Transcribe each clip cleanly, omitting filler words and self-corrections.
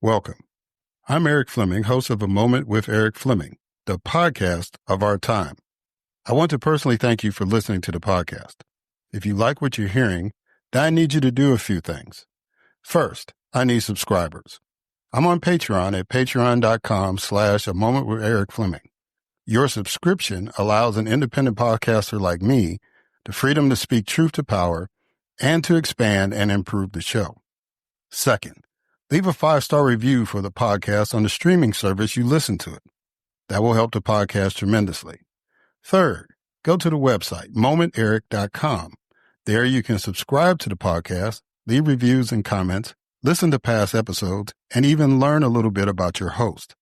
Welcome. I'm Erik Fleming, host of A Moment with Erik Fleming, the podcast of our time. I want to personally thank you for listening to the podcast. If you like what you're hearing, then I need you to do a few things. First, I need subscribers. I'm on Patreon at patreon.com/A Moment with Erik Fleming. Your subscription allows an independent podcaster like me the freedom to speak truth to power and to expand and improve the show. Second, leave a 5-star review for the podcast on the streaming service you listen to it. That will help the podcast tremendously. Third, go to the website, momenterik.com. There you can subscribe to the podcast, leave reviews and comments, listen to past episodes, and even learn a little bit about your host.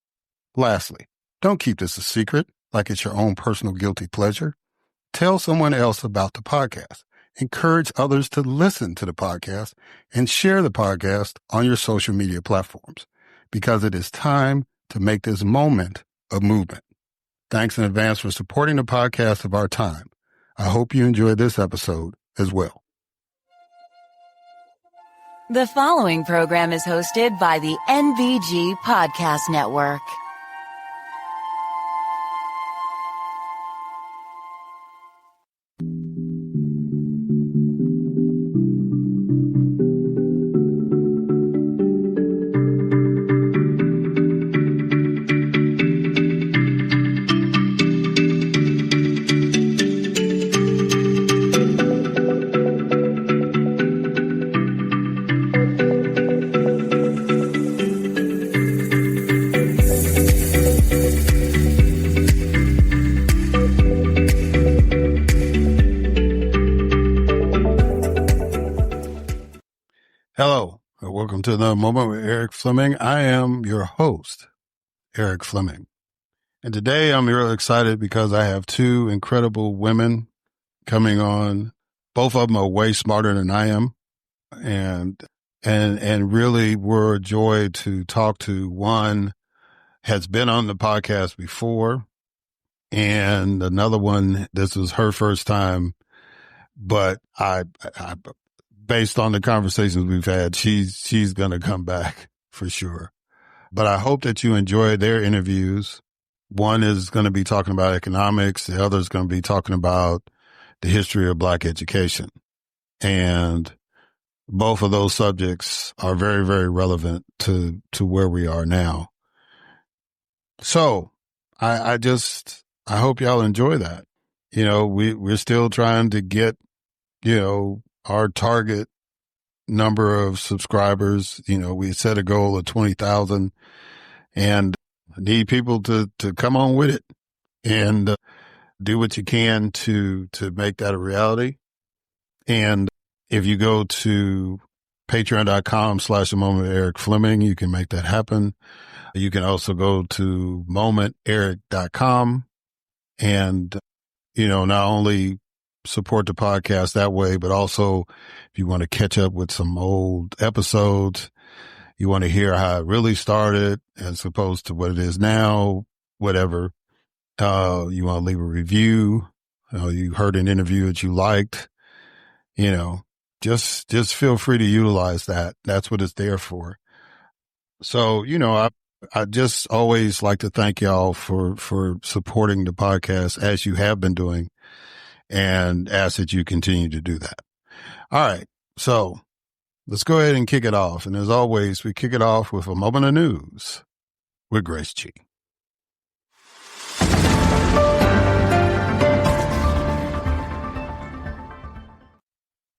Lastly, don't keep this a secret like it's your own personal guilty pleasure. Tell someone else about the podcast. Encourage others to listen to the podcast and share the podcast on your social media platforms because it is time to make this moment a movement. Thanks in advance for supporting the podcast of our time. I hope you enjoyed this episode as well. The following program is hosted by the NBG Podcast Network. Hello, and welcome to another Moment with Erik Fleming. I am your host, Erik Fleming. And today I'm really excited because I have two incredible women coming on. Both of them are way smarter than I am. And really were a joy to talk to. One has been on the podcast before, and another one, this was her first time, but I based on the conversations we've had, she's going to come back for sure. But I hope that you enjoyed their interviews. One is going to be talking about economics. The other is going to be talking about the history of Black education. And both of those subjects are very, very relevant to where we are now. So I hope y'all enjoy that. You know, we're still trying to get, our target number of subscribers. We set a goal of 20,000 and need people to come on with it and do what you can to make that a reality. And if you go to patreon.com/A Moment with Erik Fleming, you can make that happen. You can also go to momenterik.com and, not only support the podcast that way, but also if you want to catch up with some old episodes, you want to hear how it really started as opposed to what it is now, whatever, you want to leave a review, you heard an interview that you liked, just feel free to utilize that. That's what it's there for. So, I just always like to thank y'all for supporting the podcast as you have been doing, and ask that you continue to do that. All right. So let's go ahead and kick it off. And as always, we kick it off with a moment of news with Grace G.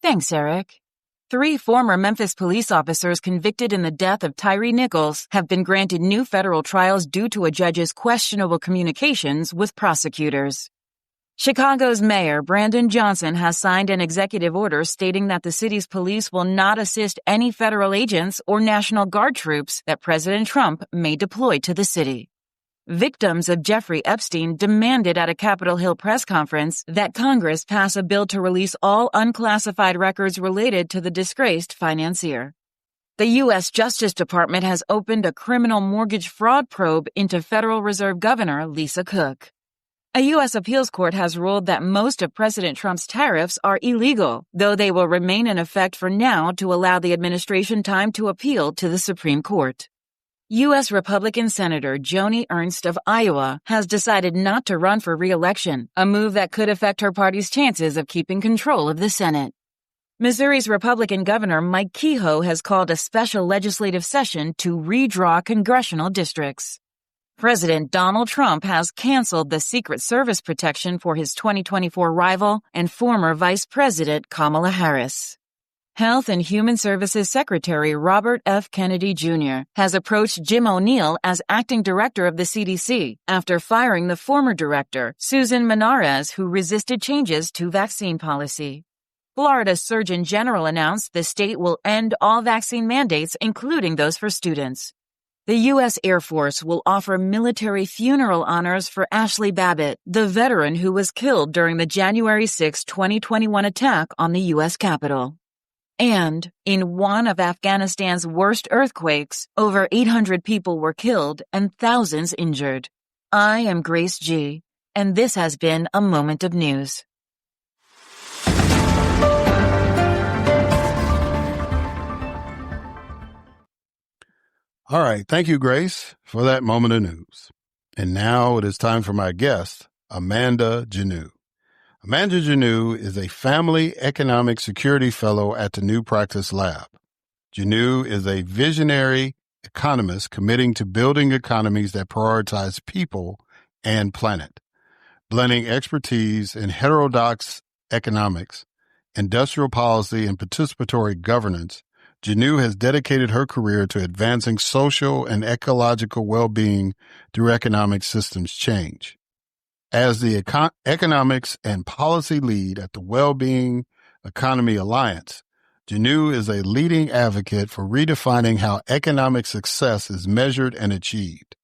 Thanks, Erik. 3 former Memphis police officers convicted in the death of Tyree Nichols have been granted new federal trials due to a judge's questionable communications with prosecutors. Chicago's Mayor Brandon Johnson has signed an executive order stating that the city's police will not assist any federal agents or National Guard troops that President Trump may deploy to the city. Victims of Jeffrey Epstein demanded at a Capitol Hill press conference that Congress pass a bill to release all unclassified records related to the disgraced financier. The U.S. Justice Department has opened a criminal mortgage fraud probe into Federal Reserve Governor Lisa Cook. A U.S. appeals court has ruled that most of President Trump's tariffs are illegal, though they will remain in effect for now to allow the administration time to appeal to the Supreme Court. U.S. Republican Senator Joni Ernst of Iowa has decided not to run for re-election, a move that could affect her party's chances of keeping control of the Senate. Missouri's Republican Governor Mike Kehoe has called a special legislative session to redraw congressional districts. President Donald Trump has canceled the Secret Service protection for his 2024 rival and former Vice President Kamala Harris. Health and Human Services Secretary Robert F. Kennedy Jr. has approached Jim O'Neill as acting director of the CDC after firing the former director, Susan Menarez, who resisted changes to vaccine policy. Florida's Surgeon General announced the state will end all vaccine mandates, including those for students. The U.S. Air Force will offer military funeral honors for Ashley Babbitt, the veteran who was killed during the January 6, 2021 attack on the U.S. Capitol. And, in one of Afghanistan's worst earthquakes, over 800 people were killed and thousands injured. I am Grace G., and this has been a Moment of News. All right. Thank you, Grace, for that moment of news. And now it is time for my guest, Amanda Janoo. Amanda Janoo is a Family Economic Security Fellow at the New Practice Lab. Janoo is a visionary economist committing to building economies that prioritize people and planet, blending expertise in heterodox economics, industrial policy, and participatory governance. Janoo has dedicated her career to advancing social and ecological well-being through economic systems change. As the economics and policy lead at the Wellbeing Economy Alliance, Janoo is a leading advocate for redefining how economic success is measured and achieved.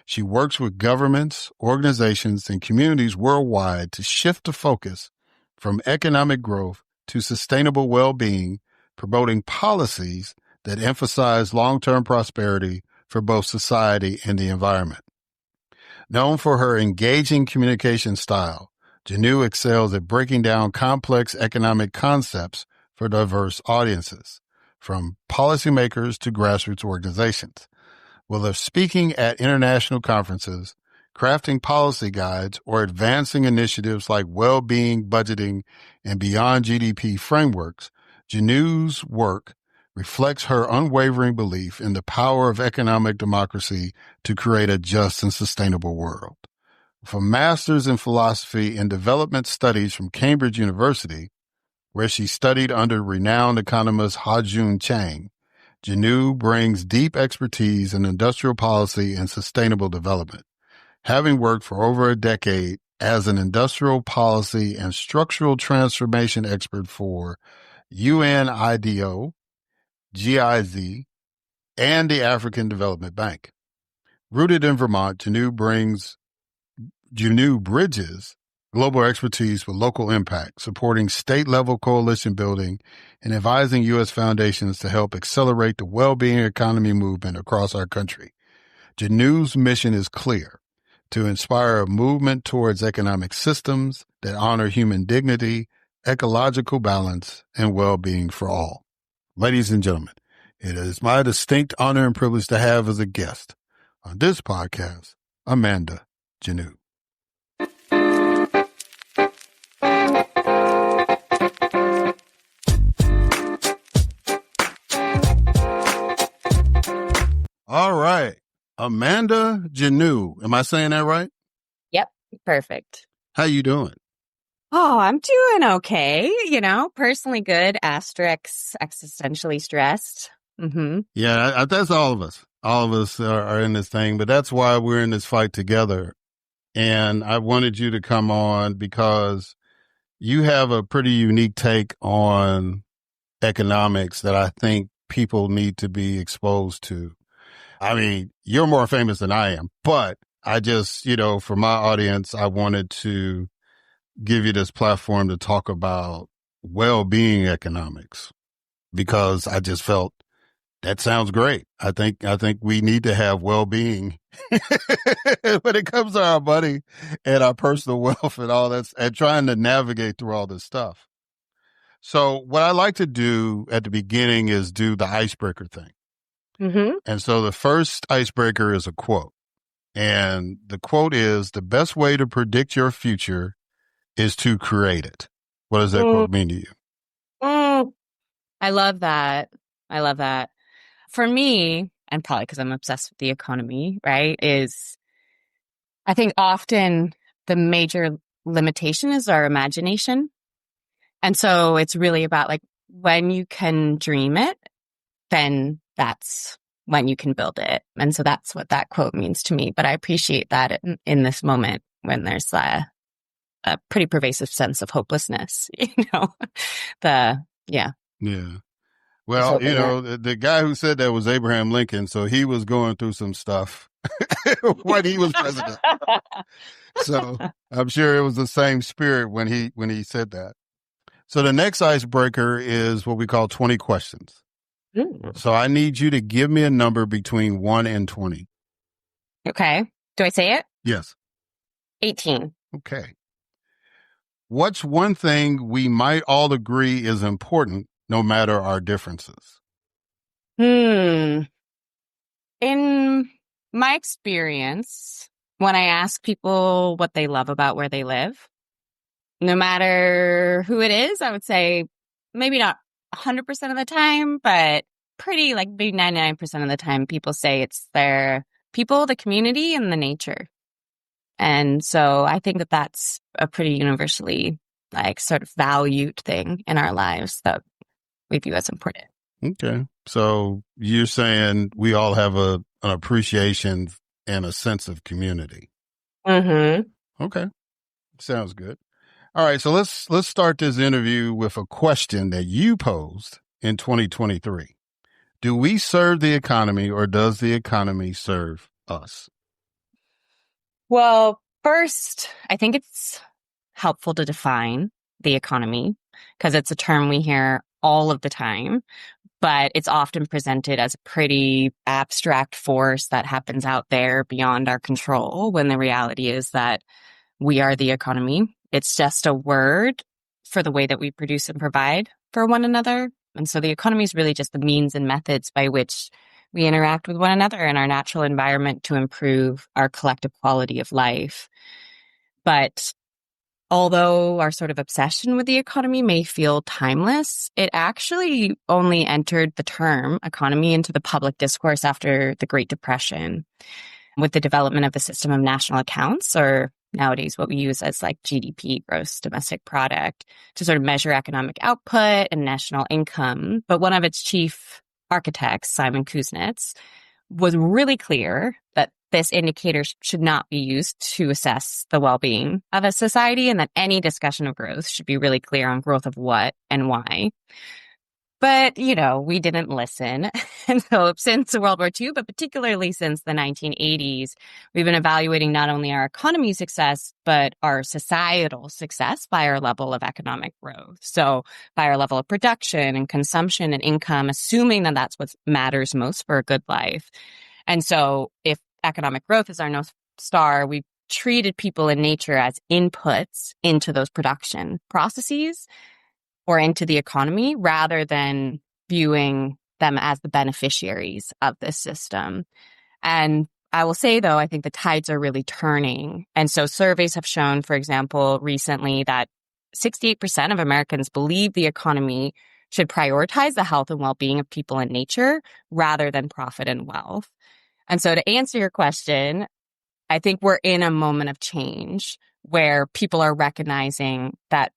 She works with governments, organizations, and communities worldwide to shift the focus from economic growth to sustainable well-being, promoting policies that emphasize long-term prosperity for both society and the environment. Known for her engaging communication style, Janoo excels at breaking down complex economic concepts for diverse audiences, from policymakers to grassroots organizations. Whether speaking at international conferences, crafting policy guides, or advancing initiatives like well-being, budgeting, and beyond GDP frameworks, Janoo's work reflects her unwavering belief in the power of economic democracy to create a just and sustainable world. With a master's in philosophy and development studies from Cambridge University, where she studied under renowned economist Ha-Joon Chang, Janoo brings deep expertise in industrial policy and sustainable development. Having worked for over a decade as an industrial policy and structural transformation expert for UNIDO, GIZ, and the African Development Bank. Rooted in Vermont, Janoo bridges global expertise with local impact, supporting state-level coalition building and advising U.S. foundations to help accelerate the well-being economy movement across our country. Janoo's mission is clear: to inspire a movement towards economic systems that honor human dignity, ecological balance, and well-being for all. Ladies and gentlemen, it is my distinct honor and privilege to have as a guest on this podcast, Amanda Janoo. All right. Amanda Janoo. Am I saying that right? Yep. Perfect. How you doing? Oh, I'm doing okay. Personally good, asterisks, existentially stressed. Mm-hmm. Yeah, that's all of us. All of us are in this thing, but that's why we're in this fight together. And I wanted you to come on because you have a pretty unique take on economics that I think people need to be exposed to. I mean, you're more famous than I am, but I just, for my audience, I wanted to give you this platform to talk about well-being economics because I just felt that sounds great. I think we need to have well-being when it comes to our money and our personal wealth and all that, and trying to navigate through all this stuff. So what I like to do at the beginning is do the icebreaker thing. Mm-hmm. And so the first icebreaker is a quote. And the quote is, the best way to predict your future is to create it. What does that quote mean to you? I love that. I love that. For me, and probably because I'm obsessed with the economy, right, is I think often the major limitation is our imagination. And so it's really about like when you can dream it, then that's when you can build it. And so that's what that quote means to me. But I appreciate that in this moment when there's a pretty pervasive sense of hopelessness, yeah. Yeah. Just Well, hoping that. the guy who said that was Abraham Lincoln. So he was going through some stuff when he was president. So I'm sure it was the same spirit when he said that. So the next icebreaker is what we call 20 questions. So I need you to give me a number between 1 and 20. Okay. Do I say it? Yes. 18. Okay. What's one thing we might all agree is important no matter our differences? In my experience, when I ask people what they love about where they live, no matter who it is, I would say maybe not 100% of the time, but pretty like maybe 99% of the time, people say it's their people, the community, and the nature. And so I think that that's a pretty universally like sort of valued thing in our lives that we view as important. Okay. So you're saying we all have an appreciation and a sense of community. Mm-hmm. Okay. Sounds good. All right. So let's start this interview with a question that you posed in 2023. Do we serve the economy or does the economy serve us? Well, first, I think it's helpful to define the economy because it's a term we hear all of the time, but it's often presented as a pretty abstract force that happens out there beyond our control when the reality is that we are the economy. It's just a word for the way that we produce and provide for one another. And so the economy is really just the means and methods by which we interact with one another in our natural environment to improve our collective quality of life. But although our sort of obsession with the economy may feel timeless, it actually only entered the term economy into the public discourse after the Great Depression with the development of the system of national accounts, or nowadays what we use as like GDP, gross domestic product, to sort of measure economic output and national income. But one of its chief architects, Simon Kuznets, was really clear that this indicator should not be used to assess the well-being of a society, and that any discussion of growth should be really clear on growth of what and why. But, we didn't listen. And so since World War II, but particularly since the 1980s, we've been evaluating not only our economy success, but our societal success by our level of economic growth. So by our level of production and consumption and income, assuming that that's what matters most for a good life. And so if economic growth is our North Star, we've treated people in nature as inputs into those production processes or into the economy rather than viewing them as the beneficiaries of this system. And I will say, though, I think the tides are really turning. And so surveys have shown, for example, recently that 68% of Americans believe the economy should prioritize the health and well-being of people and nature rather than profit and wealth. And so to answer your question, I think we're in a moment of change where people are recognizing that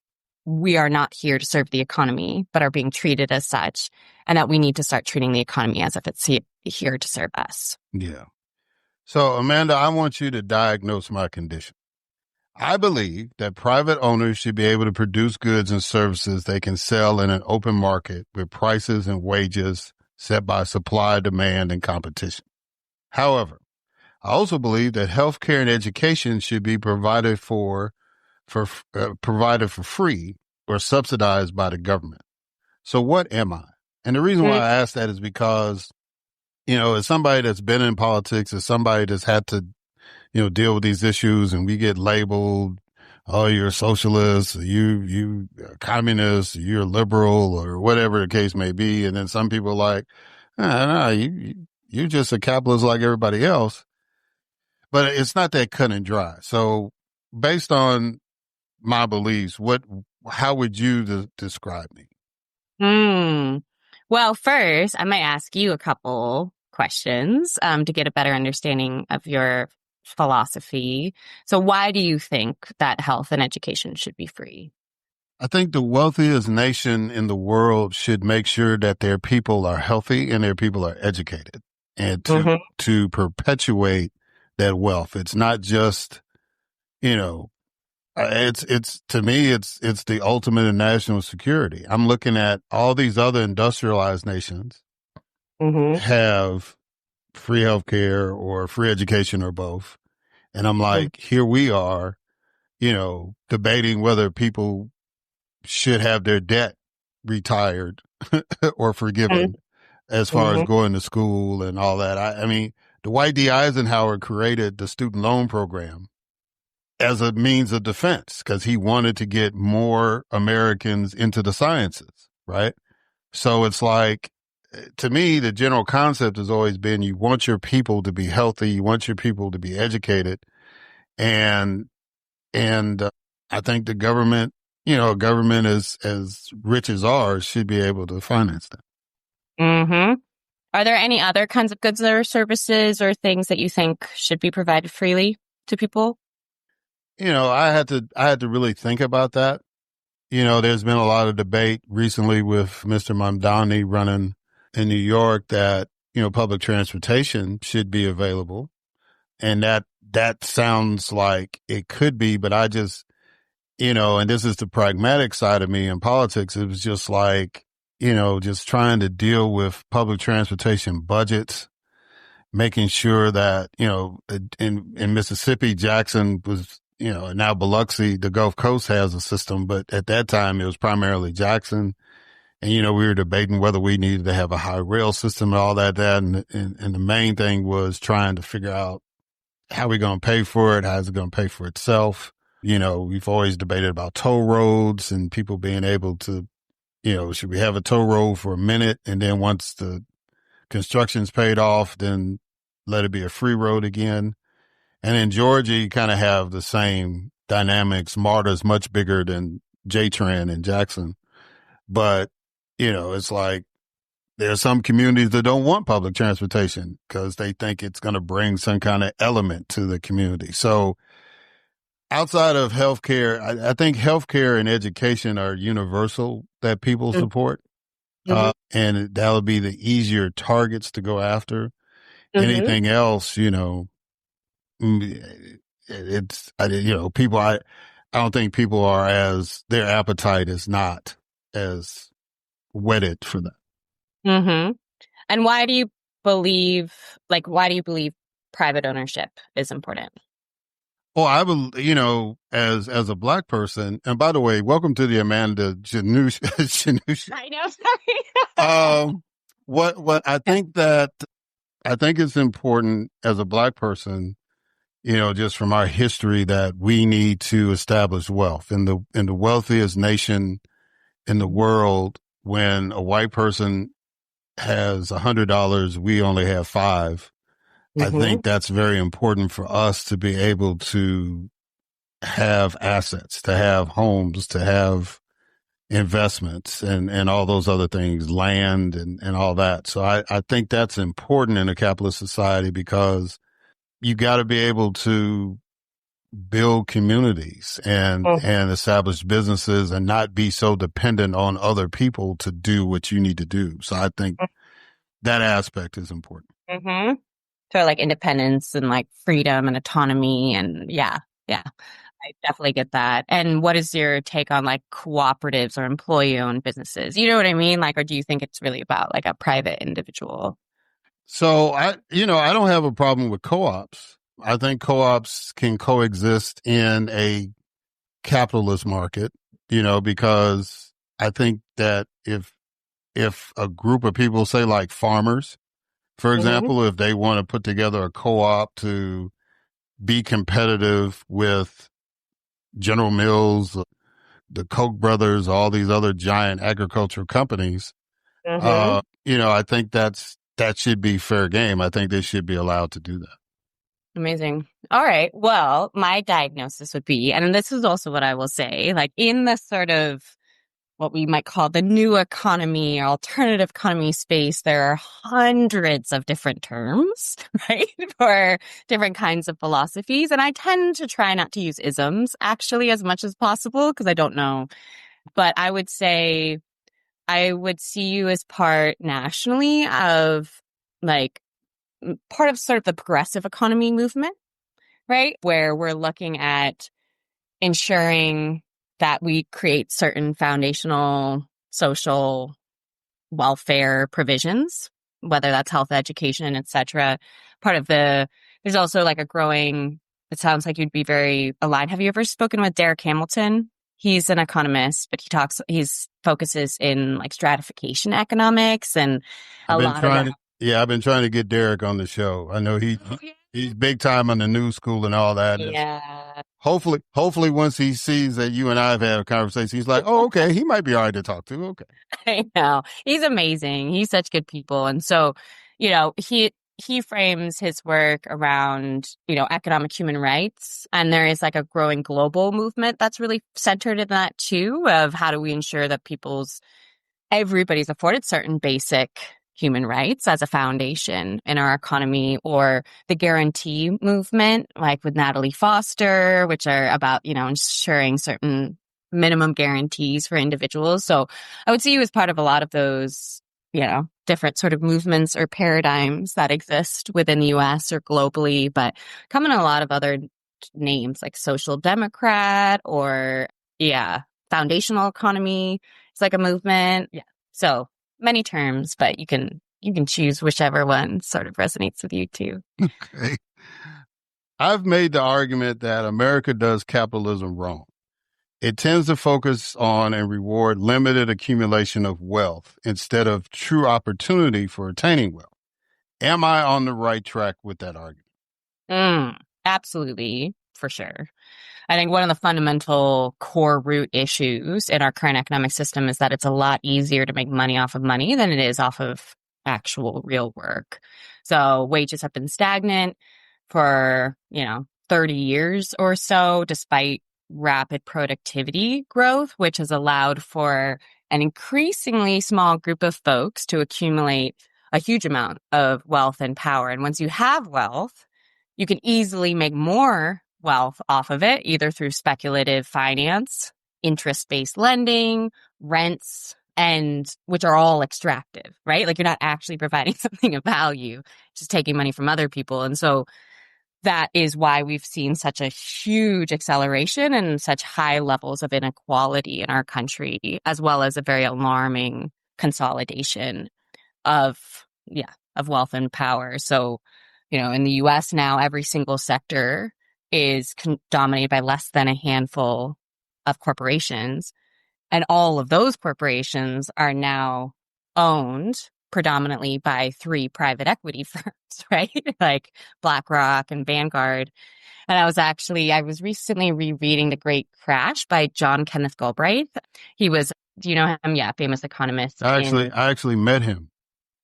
we are not here to serve the economy, but are being treated as such, and that we need to start treating the economy as if it's here to serve us. Yeah. So, Amanda, I want you to diagnose my condition. I believe that private owners should be able to produce goods and services they can sell in an open market with prices and wages set by supply, demand, and competition. However, I also believe that healthcare and education should be provided for free or subsidized by the government. So what am I? And the reason why I ask that is because, as somebody that's been in politics, as somebody that's had to, deal with these issues, and we get labeled, oh, you're a socialist, you communist, you're liberal, or whatever the case may be. And then some people are like, no, you're just a capitalist like everybody else. But it's not that cut and dry. So based on my beliefs, how would you describe me? Well, first, I might ask you a couple questions to get a better understanding of your philosophy. So why do you think that health and education should be free? I think the wealthiest nation in the world should make sure that their people are healthy and their people are educated, and to perpetuate that wealth. It's not just, it's to me, it's the ultimate in national security. I'm looking at all these other industrialized nations have free healthcare or free education or both. And I'm like, here we are, debating whether people should have their debt retired or forgiven as far as going to school and all that. I mean, Dwight D. Eisenhower created the student loan program as a means of defense because he wanted to get more Americans into the sciences, right? So it's like, to me, the general concept has always been you want your people to be healthy, you want your people to be educated, and I think the government, government as rich as ours should be able to finance that. Are there any other kinds of goods or services or things that you think should be provided freely to people? I had to really think about that. There's been a lot of debate recently with Mr. Mamdani running in New York that, public transportation should be available. And that sounds like it could be, but I just, and this is the pragmatic side of me in politics. It was just like, just trying to deal with public transportation budgets, making sure that, in Mississippi, Jackson was, now Biloxi, the Gulf Coast has a system, but at that time it was primarily Jackson. And, we were debating whether we needed to have a high rail system and all that. And the main thing was trying to figure out how we're going to pay for it. How's it going to pay for itself? We've always debated about toll roads and people being able to, should we have a toll road for a minute? And then once the construction's paid off, then let it be a free road again. And in Georgia, you kind of have the same dynamics. MARTA's much bigger than JTRAN in Jackson. But, it's like there are some communities that don't want public transportation because they think it's going to bring some kind of element to the community. So outside of healthcare, I think healthcare and education are universal that people support. And that'll be the easier targets to go after. Anything else, people, I don't think people are their appetite is not as whetted for that. And why do you believe private ownership is important? Well, I will, as a Black person, and by the way, welcome to the Amanda Janoo. I know, sorry. What I think it's important as a Black person, just from our history, that we need to establish wealth in the wealthiest nation in the world. When a white person has $100, we only have $5. I think that's very important for us to be able to have assets, to have homes, to have investments and all those other things, land and all that. So I think that's important in a capitalist society because you got to be able to build communities and establish businesses and not be so dependent on other people to do what you need to do. So I think that aspect is important. So like independence and like freedom and autonomy and yeah, I definitely get that. And what is your take on like cooperatives or employee-owned businesses? You know what I mean? Like, or do you think it's really about like a private individual? So I don't have a problem with co-ops. I think co-ops can coexist in a capitalist market, because I think that if a group of people, say like farmers, for example, if they want to put together a co-op to be competitive with General Mills, the Koch brothers, all these other giant agricultural companies, I think that's that should be fair game. I think they should be allowed to do that. Amazing. All right. Well, my diagnosis would be, and this is also what I will say, like in the sort of what we might call the new economy or alternative economy space, there are hundreds of different terms, right, for different kinds of philosophies. And I tend to try not to use isms actually as much as possible because I don't know. But I would say I would see you as part nationally of like part of sort of the progressive economy movement, right? Where we're looking at ensuring that we create certain foundational social welfare provisions, whether that's health, education, et cetera. There's also like a growing, it sounds like you'd be very aligned. Have you ever spoken with Derek Hamilton? He's an economist, but he's focuses in like stratification economics and I've a been lot of trying that. to, yeah, I've been trying to get Derek on the show. I know he's big time on the news school and all that. Yeah. Hopefully once he sees that you and I have had a conversation, he's like, oh, okay, he might be all right to talk to. Okay. I know. He's amazing. He's such good people. And so, he frames his work around, economic human rights. And there is like a growing global movement that's really centered in that too, of how do we ensure that everybody's afforded certain basic human rights as a foundation in our economy, or the guarantee movement, like with Natalie Foster, which are about, ensuring certain minimum guarantees for individuals. So I would see you as part of a lot of those, different sort of movements or paradigms that exist within the US or globally, but come in a lot of other names like social democrat or, foundational economy. It's like a movement. Yeah. So many terms, but you can choose whichever one sort of resonates with you too. Okay. I've made the argument that America does capitalism wrong. It tends to focus on and reward limited accumulation of wealth instead of true opportunity for attaining wealth. Am I on the right track with that argument? Absolutely, for sure. I think one of the fundamental core root issues in our current economic system is that it's a lot easier to make money off of money than it is off of actual real work. So wages have been stagnant for, 30 years or so, despite rapid productivity growth, which has allowed for an increasingly small group of folks to accumulate a huge amount of wealth and power. And once you have wealth, you can easily make more wealth off of it, either through speculative finance, interest-based lending, rents, and which are all extractive, right? Like you're not actually providing something of value, just taking money from other people. And so that is why we've seen such a huge acceleration and such high levels of inequality in our country, as well as a very alarming consolidation of wealth and power. So, in the US now, every single sector is dominated by less than a handful of corporations. And all of those corporations are now owned predominantly by 3 private equity firms, right? Like BlackRock and Vanguard. And I was recently rereading The Great Crash by John Kenneth Galbraith. Do you know him? Yeah, famous economist. I actually met him.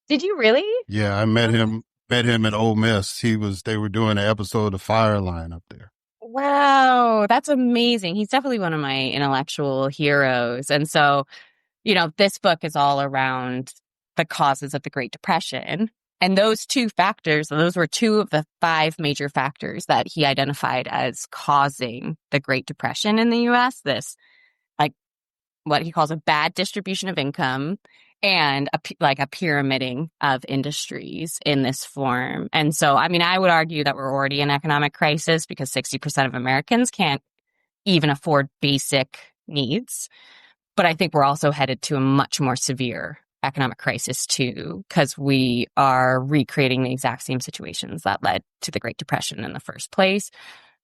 Did you really? Yeah, I met him at Ole Miss. They were doing an episode of Fire Line up there. Wow, that's amazing. He's definitely one of my intellectual heroes. And so, this book is all around the causes of the Great Depression. And those 2 factors, those were 2 of the 5 major factors that he identified as causing the Great Depression in the US. This, like, what he calls a bad distribution of income and a pyramiding of industries in this form. And so, I would argue that we're already in economic crisis because 60% of Americans can't even afford basic needs. But I think we're also headed to a much more severe economic crisis too, because we are recreating the exact same situations that led to the Great Depression in the first place.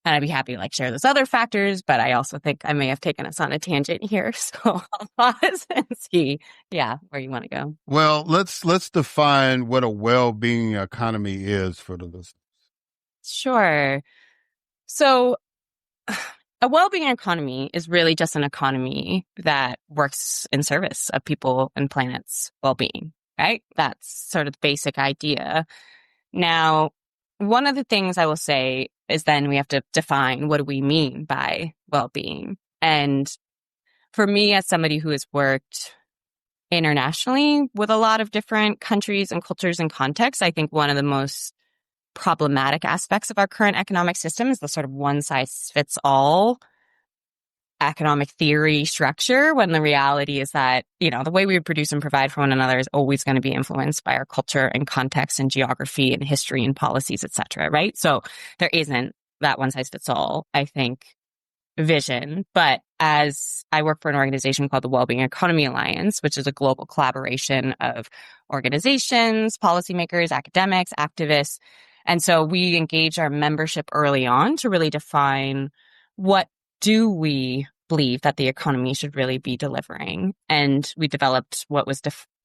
And I'd be happy to share those other factors, but I also think I may have taken us on a tangent here. So I'll pause and see, where you want to go. Well, let's define what a well-being economy is for the listeners. Sure. So a well-being economy is really just an economy that works in service of people and planet's well-being. right? That's sort of the basic idea. Now, one of the things I will say is then we have to define what do we mean by well-being. And for me, as somebody who has worked internationally with a lot of different countries and cultures and contexts, I think one of the most problematic aspects of our current economic system is the sort of one-size-fits-all economic theory structure, when the reality is that, the way we produce and provide for one another is always going to be influenced by our culture and context and geography and history and policies, et cetera, right? So there isn't that one-size-fits-all, I think, vision. But as I work for an organization called the Wellbeing Economy Alliance, which is a global collaboration of organizations, policymakers, academics, activists. And so we engage our membership early on to really define what do we believe that the economy should really be delivering. And we developed what was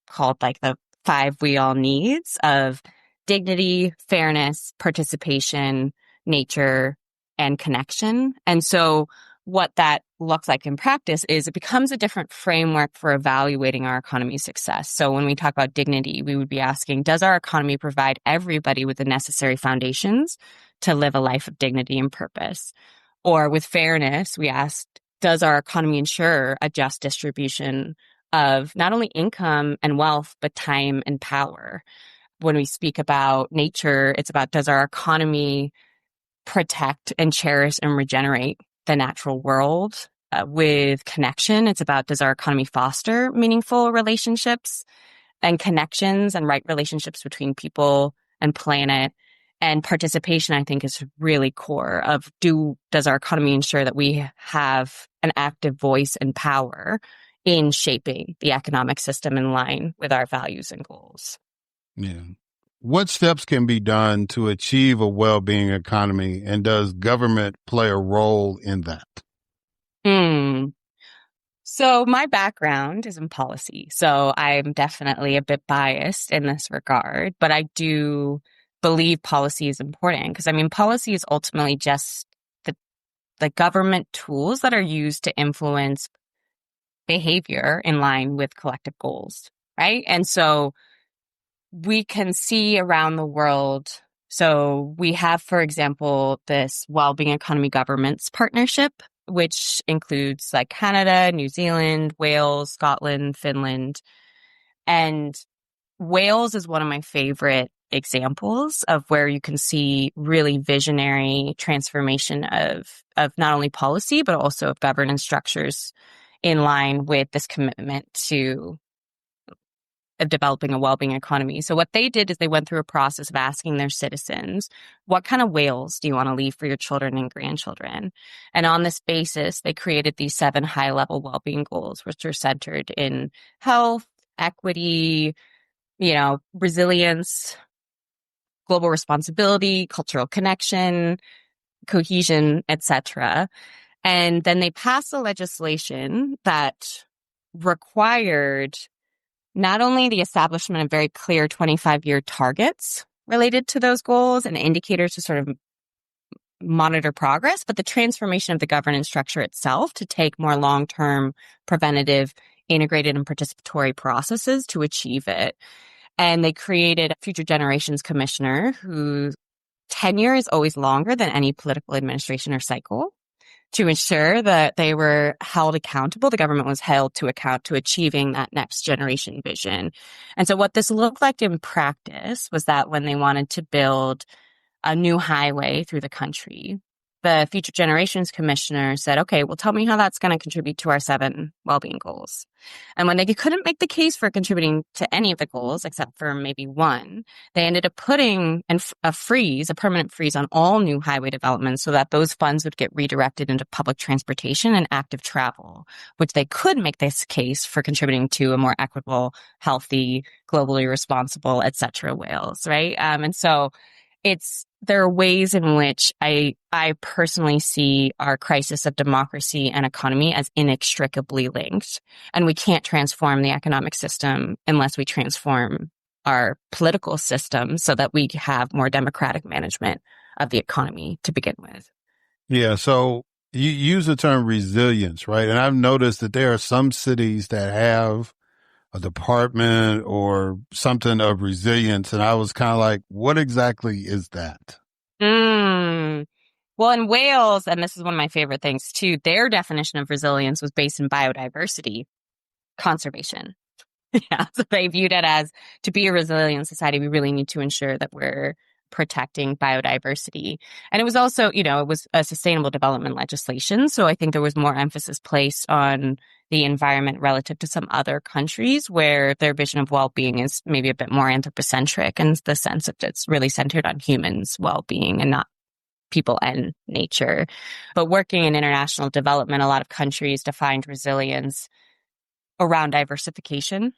called like the 5 we all needs of dignity, fairness, participation, nature, and connection. And so what that looks like in practice is it becomes a different framework for evaluating our economy's success. So when we talk about dignity, we would be asking, does our economy provide everybody with the necessary foundations to live a life of dignity and purpose? Or with fairness, we asked, does our economy ensure a just distribution of not only income and wealth, but time and power? When we speak about nature, it's about, does our economy protect and cherish and regenerate the natural world? With connection, it's about, does our economy foster meaningful relationships and connections and right relationships between people and planet? And participation, I think, is really core of, does our economy ensure that we have an active voice and power in shaping the economic system in line with our values and goals? Yeah. What steps can be done to achieve a well-being economy, and does government play a role in that? So my background is in policy, so I'm definitely a bit biased in this regard, but I do believe policy is important because, policy is ultimately just the government tools that are used to influence behavior in line with collective goals, right? And so we can see around the world. So we have, for example, this Wellbeing Economy Governments Partnership, which includes like Canada, New Zealand, Wales, Scotland, Finland. And Wales is one of my favorite examples of where you can see really visionary transformation of not only policy, but also of governance structures in line with this commitment to developing a well-being economy. So what they did is they went through a process of asking their citizens, what kind of Wales do you want to leave for your children and grandchildren? And on this basis, they created these 7 high-level well-being goals, which are centered in health, equity, resilience, global responsibility, cultural connection, cohesion, etc. And then they passed a legislation that required not only the establishment of very clear 25-year targets related to those goals and indicators to sort of monitor progress, but the transformation of the governance structure itself to take more long-term, preventative, integrated, and participatory processes to achieve it. And they created a Future Generations Commissioner whose tenure is always longer than any political administration or cycle, to ensure that they were held accountable. The government was held to account to achieving that next generation vision. And so what this looked like in practice was that when they wanted to build a new highway through the country, the Future Generations Commissioner said, okay, well, tell me how that's going to contribute to our 7 well-being goals. And when they couldn't make the case for contributing to any of the goals, except for maybe one, they ended up putting a permanent freeze on all new highway developments so that those funds would get redirected into public transportation and active travel, which they could make this case for contributing to a more equitable, healthy, globally responsible, et cetera, Wales, right? And so there are ways in which I personally see our crisis of democracy and economy as inextricably linked. And we can't transform the economic system unless we transform our political system so that we have more democratic management of the economy to begin with. Yeah. So you use the term resilience, right? And I've noticed that there are some cities that have a department or something of resilience. And I was kind of like, what exactly is that? Mm. Well, in Wales, and this is one of my favorite things too, their definition of resilience was based in biodiversity conservation. Yeah, so they viewed it as, to be a resilient society, we really need to ensure that we're protecting biodiversity. And it was also, it was a sustainable development legislation. So I think there was more emphasis placed on the environment relative to some other countries where their vision of well-being is maybe a bit more anthropocentric in the sense that it's really centered on humans' well-being and not people and nature. But working in international development, a lot of countries defined resilience around diversification.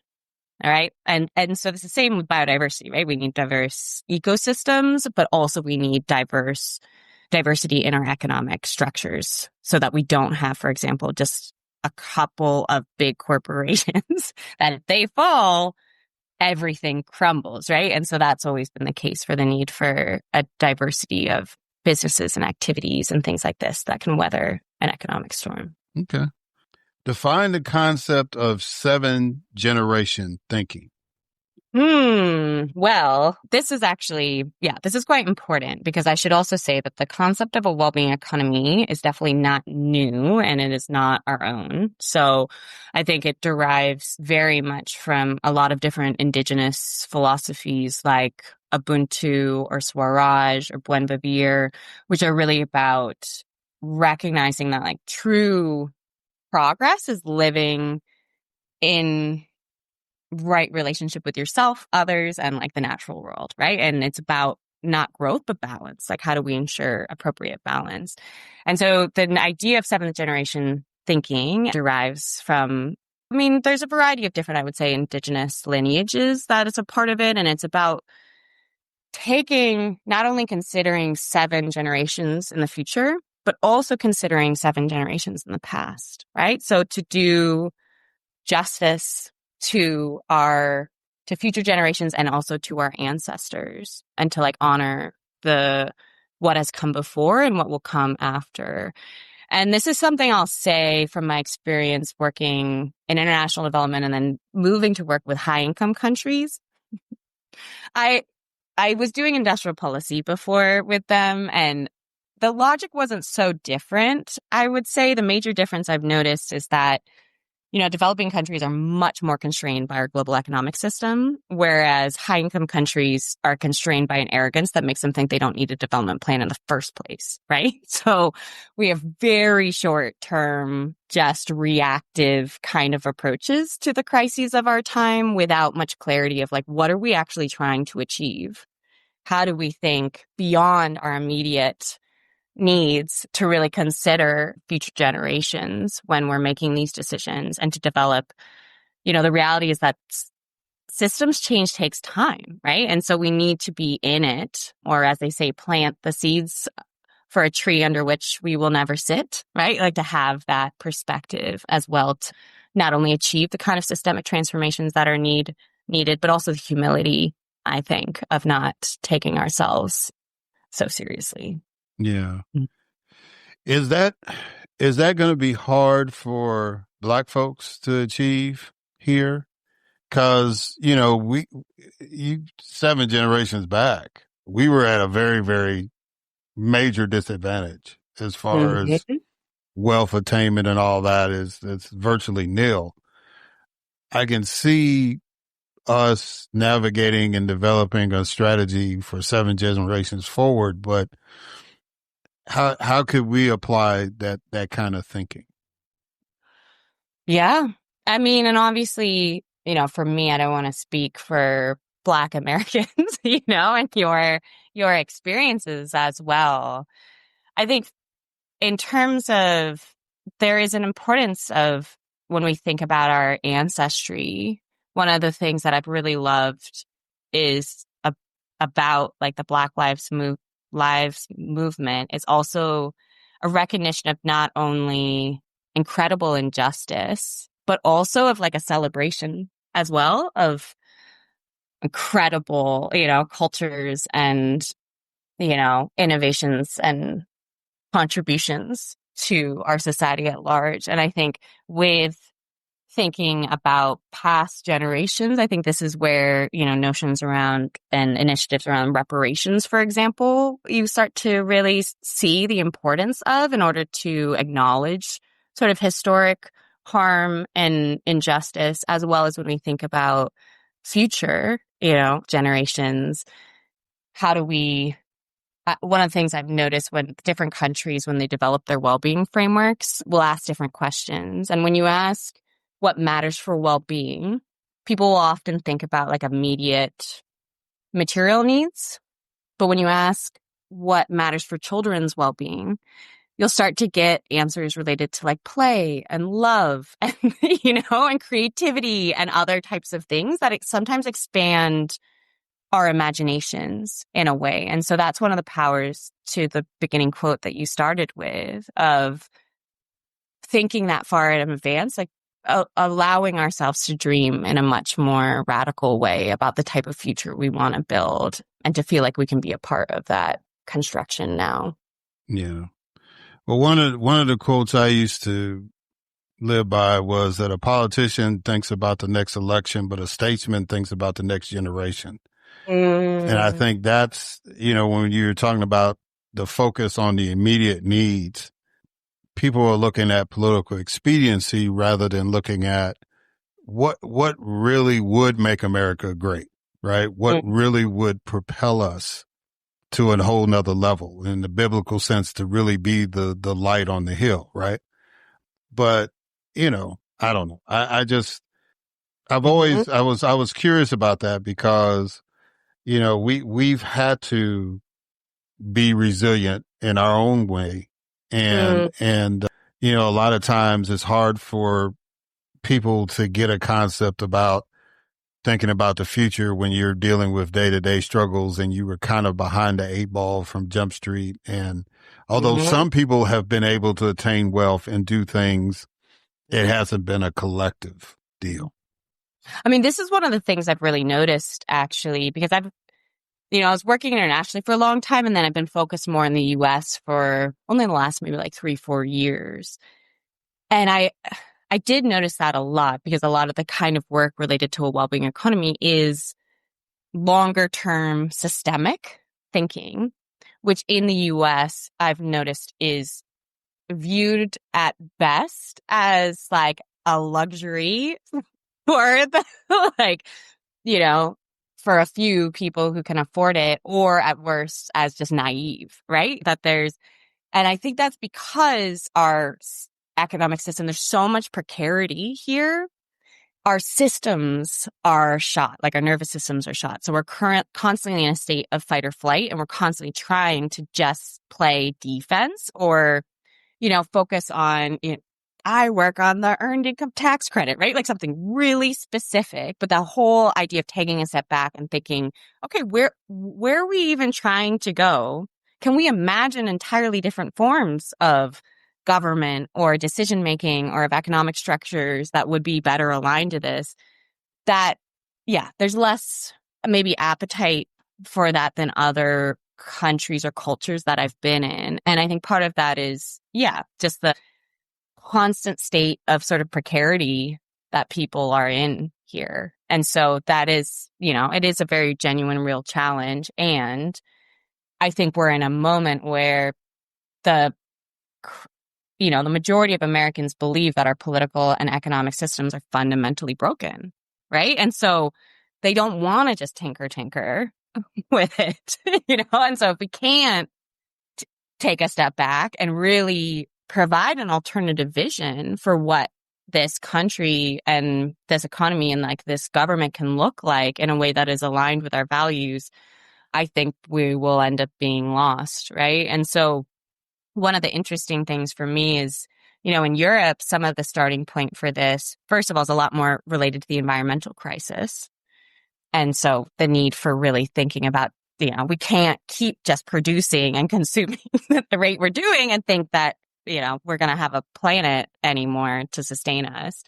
All right. And so it's the same with biodiversity, right? We need diverse ecosystems, but also we need diversity in our economic structures so that we don't have, for example, just a couple of big corporations that if they fall, everything crumbles, right? And so that's always been the case for the need for a diversity of businesses and activities and things like this that can weather an economic storm. Okay. Define the concept of 7-generation thinking. Well, this is quite important because I should also say that the concept of a well-being economy is definitely not new and it is not our own. So I think it derives very much from a lot of different indigenous philosophies like Ubuntu or Swaraj or Buen Vivir, which are really about recognizing that like true progress is living in right relationship with yourself, others, and like the natural world, right? And it's about not growth, but balance. Like, how do we ensure appropriate balance? And so the idea of seventh generation thinking derives from, there's a variety of different, I would say, indigenous lineages that is a part of it. And it's about not only considering 7 generations in the future, but also considering 7 generations in the past, right? So to do justice to future generations and also to our ancestors and to like honor what has come before and what will come after. And this is something I'll say from my experience working in international development and then moving to work with high income countries. I was doing industrial policy before with them and the logic wasn't so different. I would say the major difference I've noticed is that developing countries are much more constrained by our global economic system, whereas high-income countries are constrained by an arrogance that makes them think they don't need a development plan in the first place, right? So we have very short-term, just reactive kind of approaches to the crises of our time without much clarity of like, what are we actually trying to achieve? How do we think beyond our immediate needs to really consider future generations when we're making these decisions and to develop, the reality is that systems change takes time, right? And so we need to be in it, or as they say, plant the seeds for a tree under which we will never sit, right? Like to have that perspective as well to not only achieve the kind of systemic transformations that are needed, but also the humility, I think, of not taking ourselves so seriously. Yeah. Is that going to be hard for Black folks to achieve here? Because, 7 generations back, we were at a very, very major disadvantage as far as wealth attainment and all that it's virtually nil. I can see us navigating and developing a strategy for 7 generations forward, but how could we apply that kind of thinking? Yeah. And obviously, for me, I don't want to speak for Black Americans, and your experiences as well. I think in terms of there is an importance of when we think about our ancestry, one of the things that I've really loved is about like the Black Lives movement is also a recognition of not only incredible injustice, but also of like a celebration as well of incredible, cultures and, innovations and contributions to our society at large. And I think with thinking about past generations, I think this is where, notions around and initiatives around reparations, for example, you start to really see the importance of in order to acknowledge sort of historic harm and injustice, as well as when we think about future, generations. How do we one of the things I've noticed when different countries, when they develop their well-being frameworks, will ask different questions. And when you ask what matters for well-being, people will often think about like immediate material needs. But when you ask what matters for children's well-being, you'll start to get answers related to like play and love and, and creativity and other types of things that sometimes expand our imaginations in a way. And so that's one of the powers to the beginning quote that you started with, of thinking that far in advance, like allowing ourselves to dream in a much more radical way about the type of future we want to build and to feel like we can be a part of that construction now. Yeah. Well, one of the quotes I used to live by was that a politician thinks about the next election, but a statesman thinks about the next generation. And I think that's, when you're talking about the focus on the immediate needs, people are looking at political expediency rather than looking at what really would make America great, right? What really would propel us to a whole nother level in the biblical sense, to really be the light on the hill, right? But, I don't know. I was curious about that because, we've had to be resilient in our own way. And a lot of times it's hard for people to get a concept about thinking about the future when you're dealing with day-to-day struggles and you were kind of behind the eight ball from Jump Street. And although some people have been able to attain wealth and do things, it hasn't been a collective deal. I mean, this is one of the things I've really noticed, actually, because I was working internationally for a long time, and then I've been focused more in the U.S. for only the last maybe like 3-4 years. And I did notice that a lot, because a lot of the kind of work related to a well-being economy is longer term systemic thinking, which in the US I've noticed is viewed at best as like a luxury for the for a few people who can afford it, or at worst as just naive, right? And I think that's because our economic system, there's so much precarity here. Our systems are shot, like our nervous systems are shot. So we're constantly in a state of fight or flight, and we're constantly trying to just play defense or, focus on, I work on the earned income tax credit, right? Like something really specific. But the whole idea of taking a step back and thinking, okay, where are we even trying to go? Can we imagine entirely different forms of government or decision making or of economic structures that would be better aligned to this? There's less maybe appetite for that than other countries or cultures that I've been in. And I think part of that is, just the constant state of sort of precarity that people are in here. And so that is, it is a very genuine, real challenge. And I think we're in a moment where the majority of Americans believe that our political and economic systems are fundamentally broken, right? And so they don't want to just tinker with it, And so if we can't take a step back and really provide an alternative vision for what this country and this economy and like this government can look like in a way that is aligned with our values, I think we will end up being lost, right? And so one of the interesting things for me is, in Europe, some of the starting point for this, first of all, is a lot more related to the environmental crisis. And so the need for really thinking about, we can't keep just producing and consuming at the rate we're doing and think that, we're going to have a planet anymore to sustain us.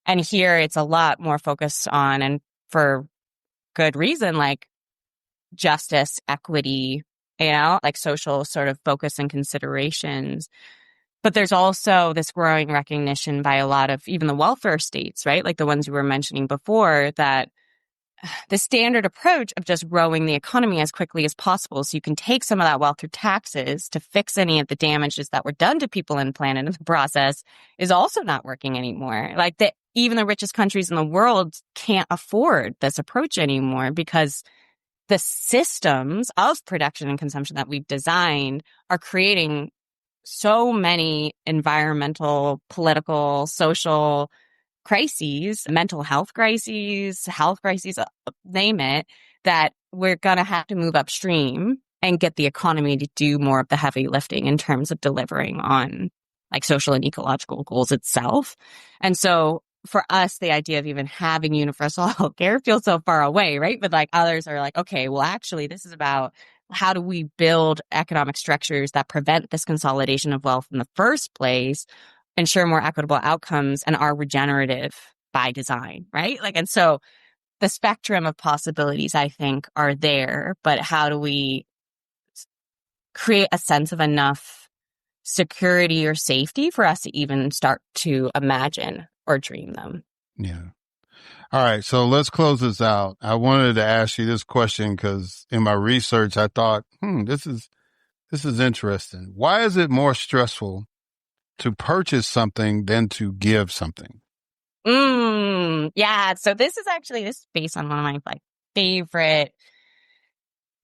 And here it's a lot more focused on, and for good reason, like justice, equity, like social sort of focus and considerations. But there's also this growing recognition by a lot of even the welfare states, right? Like the ones you were mentioning before, that the standard approach of just growing the economy as quickly as possible so you can take some of that wealth through taxes to fix any of the damages that were done to people and planet in the process is also not working anymore. Like even the richest countries in the world can't afford this approach anymore because the systems of production and consumption that we've designed are creating so many environmental, political, social crises, mental health crises, name it, that we're going to have to move upstream and get the economy to do more of the heavy lifting in terms of delivering on like social and ecological goals itself. And so for us, the idea of even having universal health care feels so far away, right? But like others are like, okay, well, actually, this is about how do we build economic structures that prevent this consolidation of wealth in the first place, ensure more equitable outcomes, and are regenerative by design, right? Like, and so the spectrum of possibilities, I think, are there, but how do we create a sense of enough security or safety for us to even start to imagine or dream them? Yeah. All right. So let's close this out. I wanted to ask you this question because in my research, I thought, this is interesting. Why is it more stressful to purchase something than to give something? Yeah. So this is based on one of my like favorite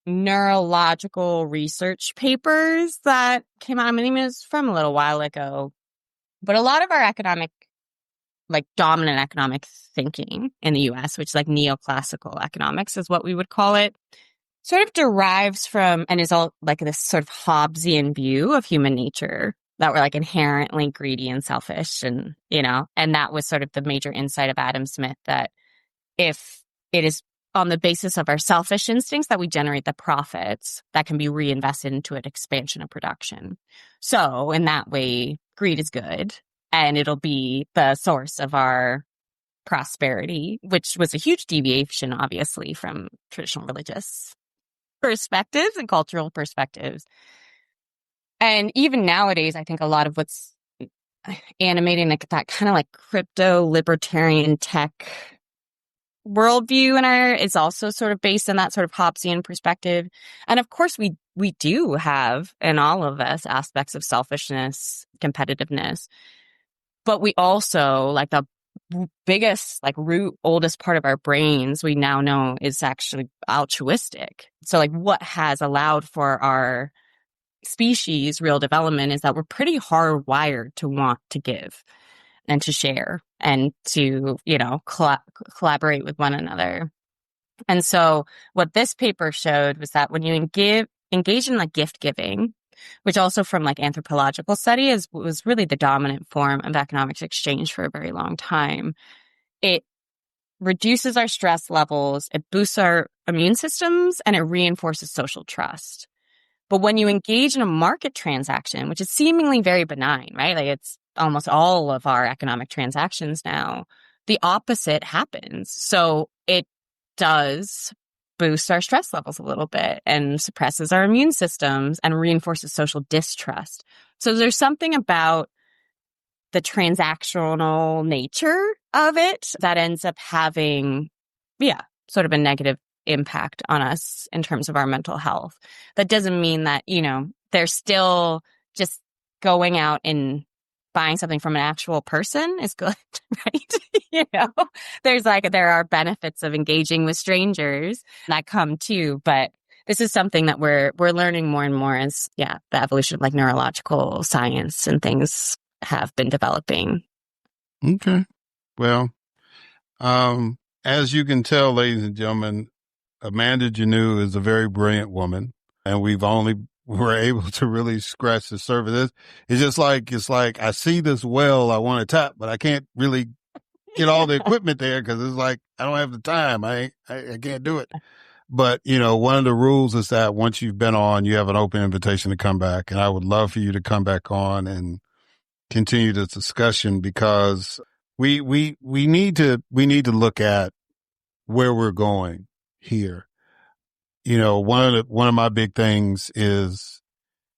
neurological research papers that came out. I mean, it was from a little while ago, but a lot of our dominant economic thinking in the US, which is like neoclassical economics is what we would call it, sort of derives from and is all like this sort of Hobbesian view of human nature that we're like inherently greedy and selfish. And, and that was sort of the major insight of Adam Smith, that if it is on the basis of our selfish instincts that we generate the profits that can be reinvested into an expansion of production. So in that way, greed is good and it'll be the source of our prosperity, which was a huge deviation, obviously, from traditional religious perspectives and cultural perspectives. And even nowadays, I think a lot of what's animating that kind of like crypto libertarian tech worldview in our is also sort of based on that sort of Hobbesian perspective. And of course, we do have in all of us aspects of selfishness, competitiveness, but we also like the biggest, like oldest part of our brains we now know is actually altruistic. So like what has allowed for our species real development is that we're pretty hardwired to want to give and to share and to, collaborate with one another. And so what this paper showed was that when you engage in like gift giving, which also from like anthropological study was really the dominant form of economics exchange for a very long time, it reduces our stress levels, it boosts our immune systems, and it reinforces social trust. But when you engage in a market transaction, which is seemingly very benign, right? Like it's almost all of our economic transactions now, the opposite happens. So it does boost our stress levels a little bit and suppresses our immune systems and reinforces social distrust. So there's something about the transactional nature of it that ends up having, sort of a negative impact on us in terms of our mental health. That doesn't mean that, they're still just going out and buying something from an actual person is good, right? There are benefits of engaging with strangers that come too, but this is something that we're learning more and more as, the evolution of like neurological science and things have been developing. Okay. Well, as you can tell, ladies and gentlemen, Amanda Janoo is a very brilliant woman, and we're able to really scratch the surface. It's like I see this well I want to tap, but I can't really get all the equipment there because it's like I don't have the time. I can't do it. But one of the rules is that once you've been on, you have an open invitation to come back, and I would love for you to come back on and continue this discussion because we need to look at where we're going here. One of my big things is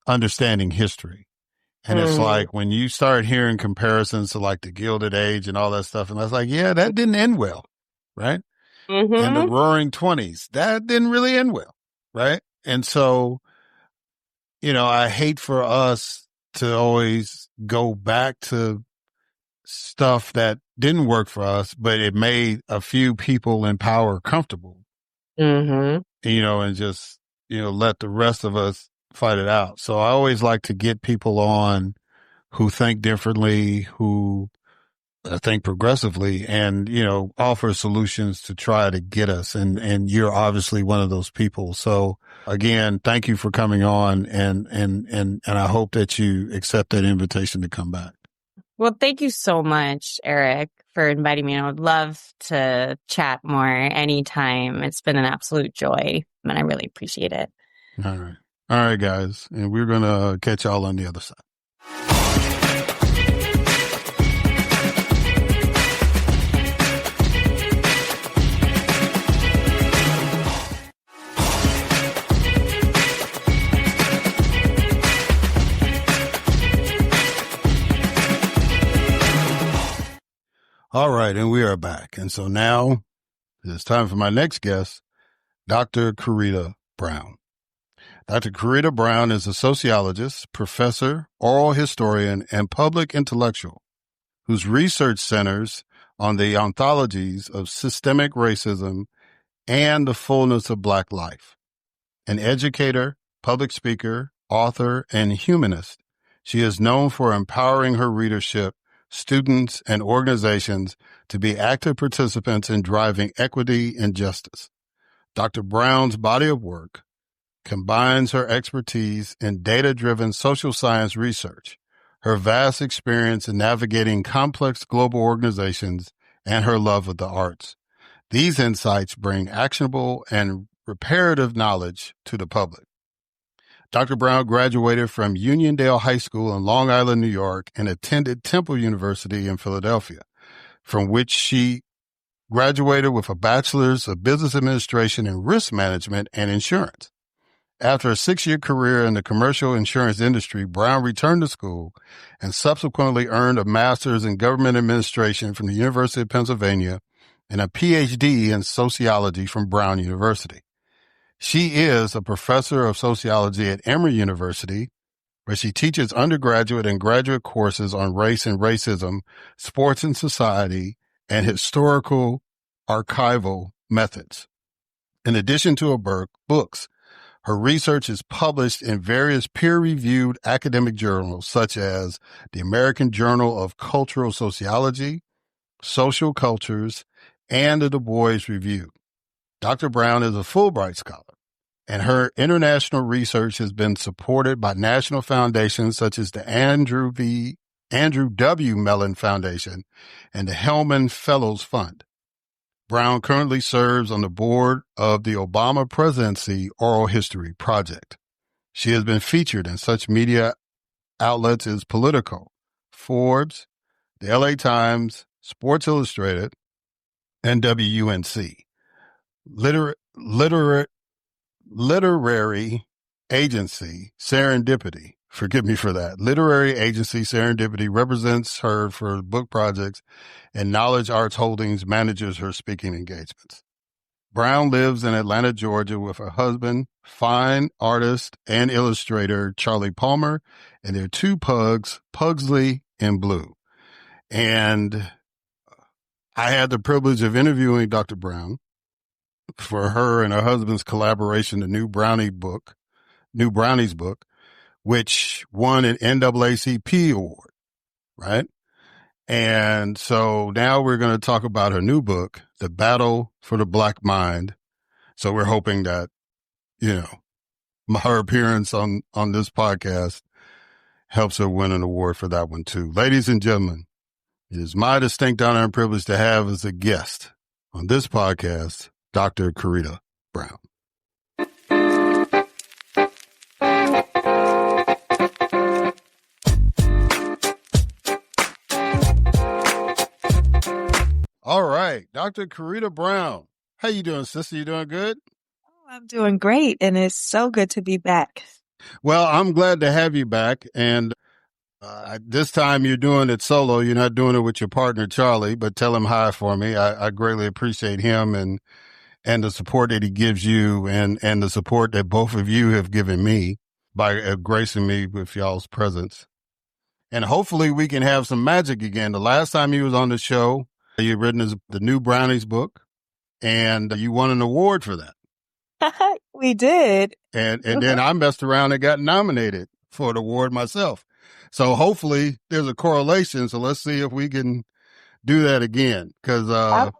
understanding history. And it's like when you start hearing comparisons to like the Gilded Age and all that stuff, and I was like, yeah, that didn't end well, right? And the Roaring Twenties, that didn't really end well, right? And so, I hate for us to always go back to stuff that didn't work for us, but it made a few people in power comfortable, and just, let the rest of us fight it out. So I always like to get people on who think differently, who think progressively, and, offer solutions to try to get us. And you're obviously one of those people. So again, thank you for coming on, and I hope that you accept that invitation to come back. Well, thank you so much, Erik, for inviting me. I would love to chat more anytime. It's been an absolute joy, and I really appreciate it. All right. All right, guys. And we're going to catch y'all on the other side. All right, and we are back. And so now it's time for my next guest, Dr. Karida Brown. Dr. Karida Brown is a sociologist, professor, oral historian, and public intellectual whose research centers on the ontologies of systemic racism and the fullness of Black life. An educator, public speaker, author, and humanist, she is known for empowering her readership, students, and organizations to be active participants in driving equity and justice. Dr. Brown's body of work combines her expertise in data-driven social science research, her vast experience in navigating complex global organizations, and her love of the arts. These insights bring actionable and reparative knowledge to the public. Dr. Brown graduated from Uniondale High School in Long Island, New York, and attended Temple University in Philadelphia, from which she graduated with a bachelor's of business administration in risk management and insurance. After a 6-year career in the commercial insurance industry, Brown returned to school and subsequently earned a master's in government administration from the University of Pennsylvania and a PhD in sociology from Brown University. She is a professor of sociology at Emory University, where she teaches undergraduate and graduate courses on race and racism, sports and society, and historical archival methods. In addition to her books, her research is published in various peer-reviewed academic journals, such as the American Journal of Cultural Sociology, Social Cultures, and the Du Bois Review. Dr. Brown is a Fulbright scholar, and her international research has been supported by national foundations such as the Andrew W. Mellon Foundation and the Hellman Fellows Fund. Brown currently serves on the board of the Obama Presidency Oral History Project. She has been featured in such media outlets as Politico, Forbes, the LA Times, Sports Illustrated, and WUNC. Literary agency Serendipity, forgive me for that. Literary agency Serendipity represents her for book projects, and Knowledge Arts Holdings manages her speaking engagements. Brown lives in Atlanta, Georgia with her husband, fine artist and illustrator Charlie Palmer, and their 2 pugs, Pugsley and Blue. And I had the privilege of interviewing Dr. Brown for her and her husband's collaboration, the New Brownies book, which won an NAACP award, right? And so now we're going to talk about her new book, The Battle for the Black Mind. So we're hoping that, her appearance on this podcast helps her win an award for that one too. Ladies and gentlemen, it is my distinct honor and privilege to have as a guest on this podcast, Dr. Karida Brown. All right, Dr. Karida Brown. How you doing, sister? You doing good? I'm doing great, and it's so good to be back. Well, I'm glad to have you back. And This time you're doing it solo. You're not doing it with your partner, Charlie, but tell him hi for me. I greatly appreciate him and the support that he gives you and the support that both of you have given me by gracing me with y'all's presence. And hopefully we can have some magic again. The last time he was on the show, you'd written the new Brownies book and you won an award for that. We did. And then I messed around and got nominated for the award myself. So hopefully there's a correlation. So let's see if we can do that again. Cause, I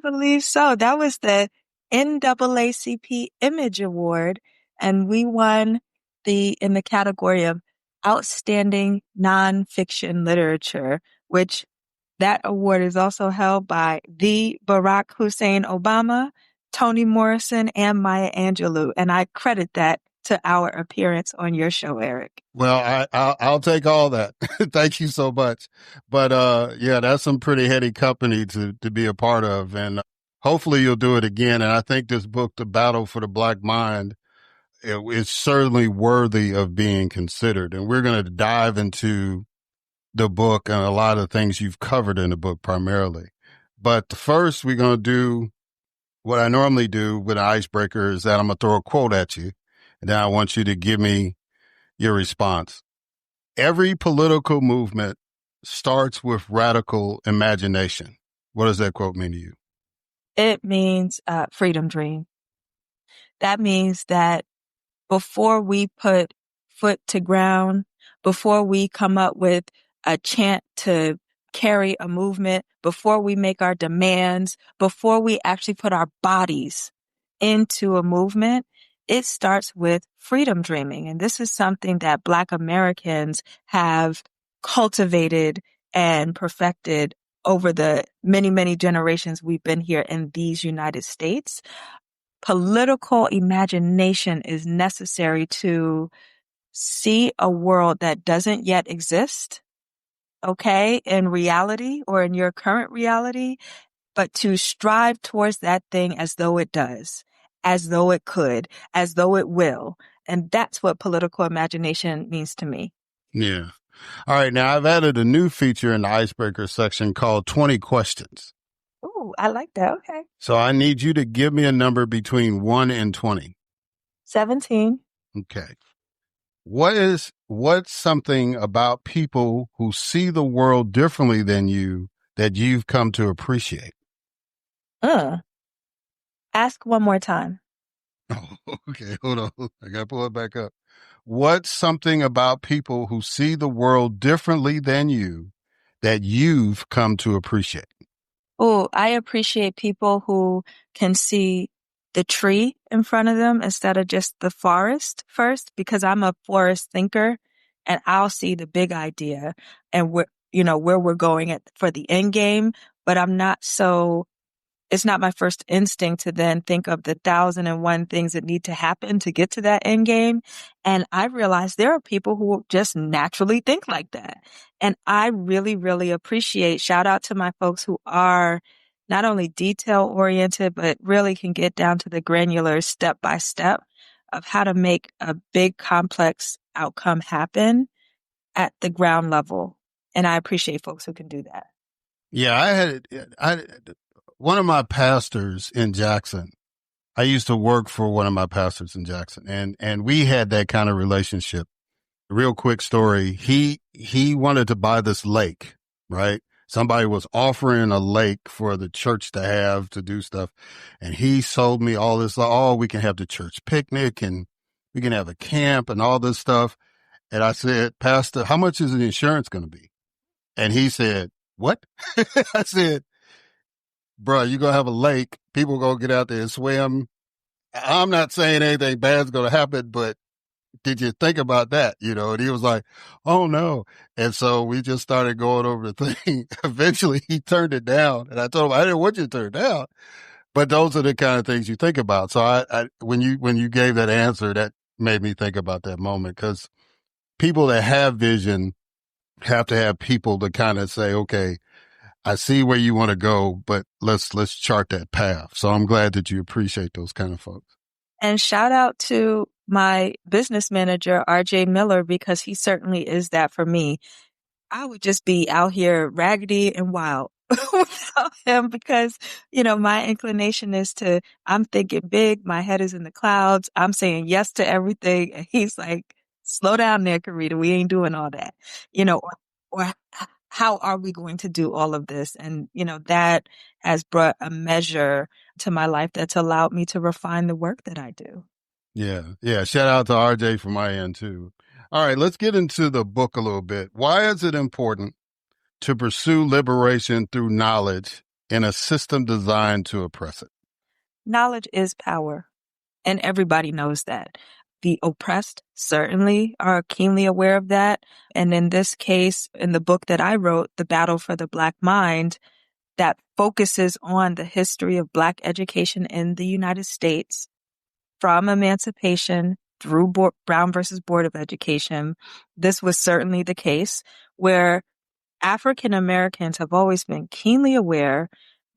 believe so. That was the NAACP Image Award, and we won in the category of Outstanding Nonfiction Literature, which that award is also held by the Barack Hussein Obama, Toni Morrison, and Maya Angelou. And I credit that to our appearance on your show, Erik. Well, I'll take all that. Thank you so much. But, yeah, that's some pretty heady company to be a part of. And hopefully you'll do it again. And I think this book, The Battle for the Black Mind, is certainly worthy of being considered. And we're going to dive into the book and a lot of things you've covered in the book primarily. But first, we're going to do what I normally do with an icebreaker is that I'm going to throw a quote at you. And then I want you to give me your response. Every political movement starts with radical imagination. What does that quote mean to you? It means freedom dream. That means that before we put foot to ground, before we come up with a chant to carry a movement, before we make our demands, before we actually put our bodies into a movement, it starts with freedom dreaming. And this is something that Black Americans have cultivated and perfected over the many, many generations we've been here in these United States. Political imagination is necessary to see a world that doesn't yet exist, okay, in reality or in your current reality, but to strive towards that thing as though it does, as though it could, as though it will. And that's what political imagination means to me. Yeah. All right. Now I've added a new feature in the icebreaker section called 20 questions. Ooh, I like that. Okay. So I need you to give me a number between 1 and 20. 17. Okay. What's something about people who see the world differently than you that you've come to appreciate? Ask one more time. Oh, okay. Hold on. I got to pull it back up. What's something about people who see the world differently than you that you've come to appreciate? Oh, I appreciate people who can see the tree in front of them instead of just the forest first, because I'm a forest thinker and I'll see the big idea and where we're going for the end game, but it's not my first instinct to then think of the 1,001 things that need to happen to get to that end game. And I realize there are people who just naturally think like that. And I really, really appreciate, shout out to my folks who are not only detail oriented, but really can get down to the granular step by step of how to make a big complex outcome happen at the ground level. And I appreciate folks who can do that. Yeah, one of my pastors in Jackson, I used to work for one of my pastors in Jackson, and we had that kind of relationship. Real quick story. He wanted to buy this lake, right? Somebody was offering a lake for the church to have to do stuff. And he sold me all this, oh, we can have the church picnic and we can have a camp and all this stuff. And I said, Pastor, how much is the insurance going to be? And he said, what? I said, bro, you're going to have a lake. People going to get out there and swim. I'm not saying anything bad's going to happen, but did you think about that? And he was like, oh no. And so we just started going over the thing. Eventually he turned it down and I told him, I didn't want you to turn it down, but those are the kind of things you think about. So when you gave that answer, that made me think about that moment, because people that have vision have to have people to kind of say, okay, I see where you want to go, but let's chart that path. So I'm glad that you appreciate those kind of folks. And shout out to my business manager, RJ Miller, because he certainly is that for me. I would just be out here raggedy and wild without him because, my inclination is I'm thinking big. My head is in the clouds. I'm saying yes to everything. And he's like, slow down there, Karida. We ain't doing all that, or how are we going to do all of this? And, that has brought a measure to my life that's allowed me to refine the work that I do. Yeah. Yeah. Shout out to RJ from my end too. All right. Let's get into the book a little bit. Why is it important to pursue liberation through knowledge in a system designed to oppress it? Knowledge is power, and everybody knows that. The oppressed certainly are keenly aware of that. And in this case, in the book that I wrote, The Battle for the Black Mind, that focuses on the history of Black education in the United States from emancipation through Brown versus Board of Education. This was certainly the case where African Americans have always been keenly aware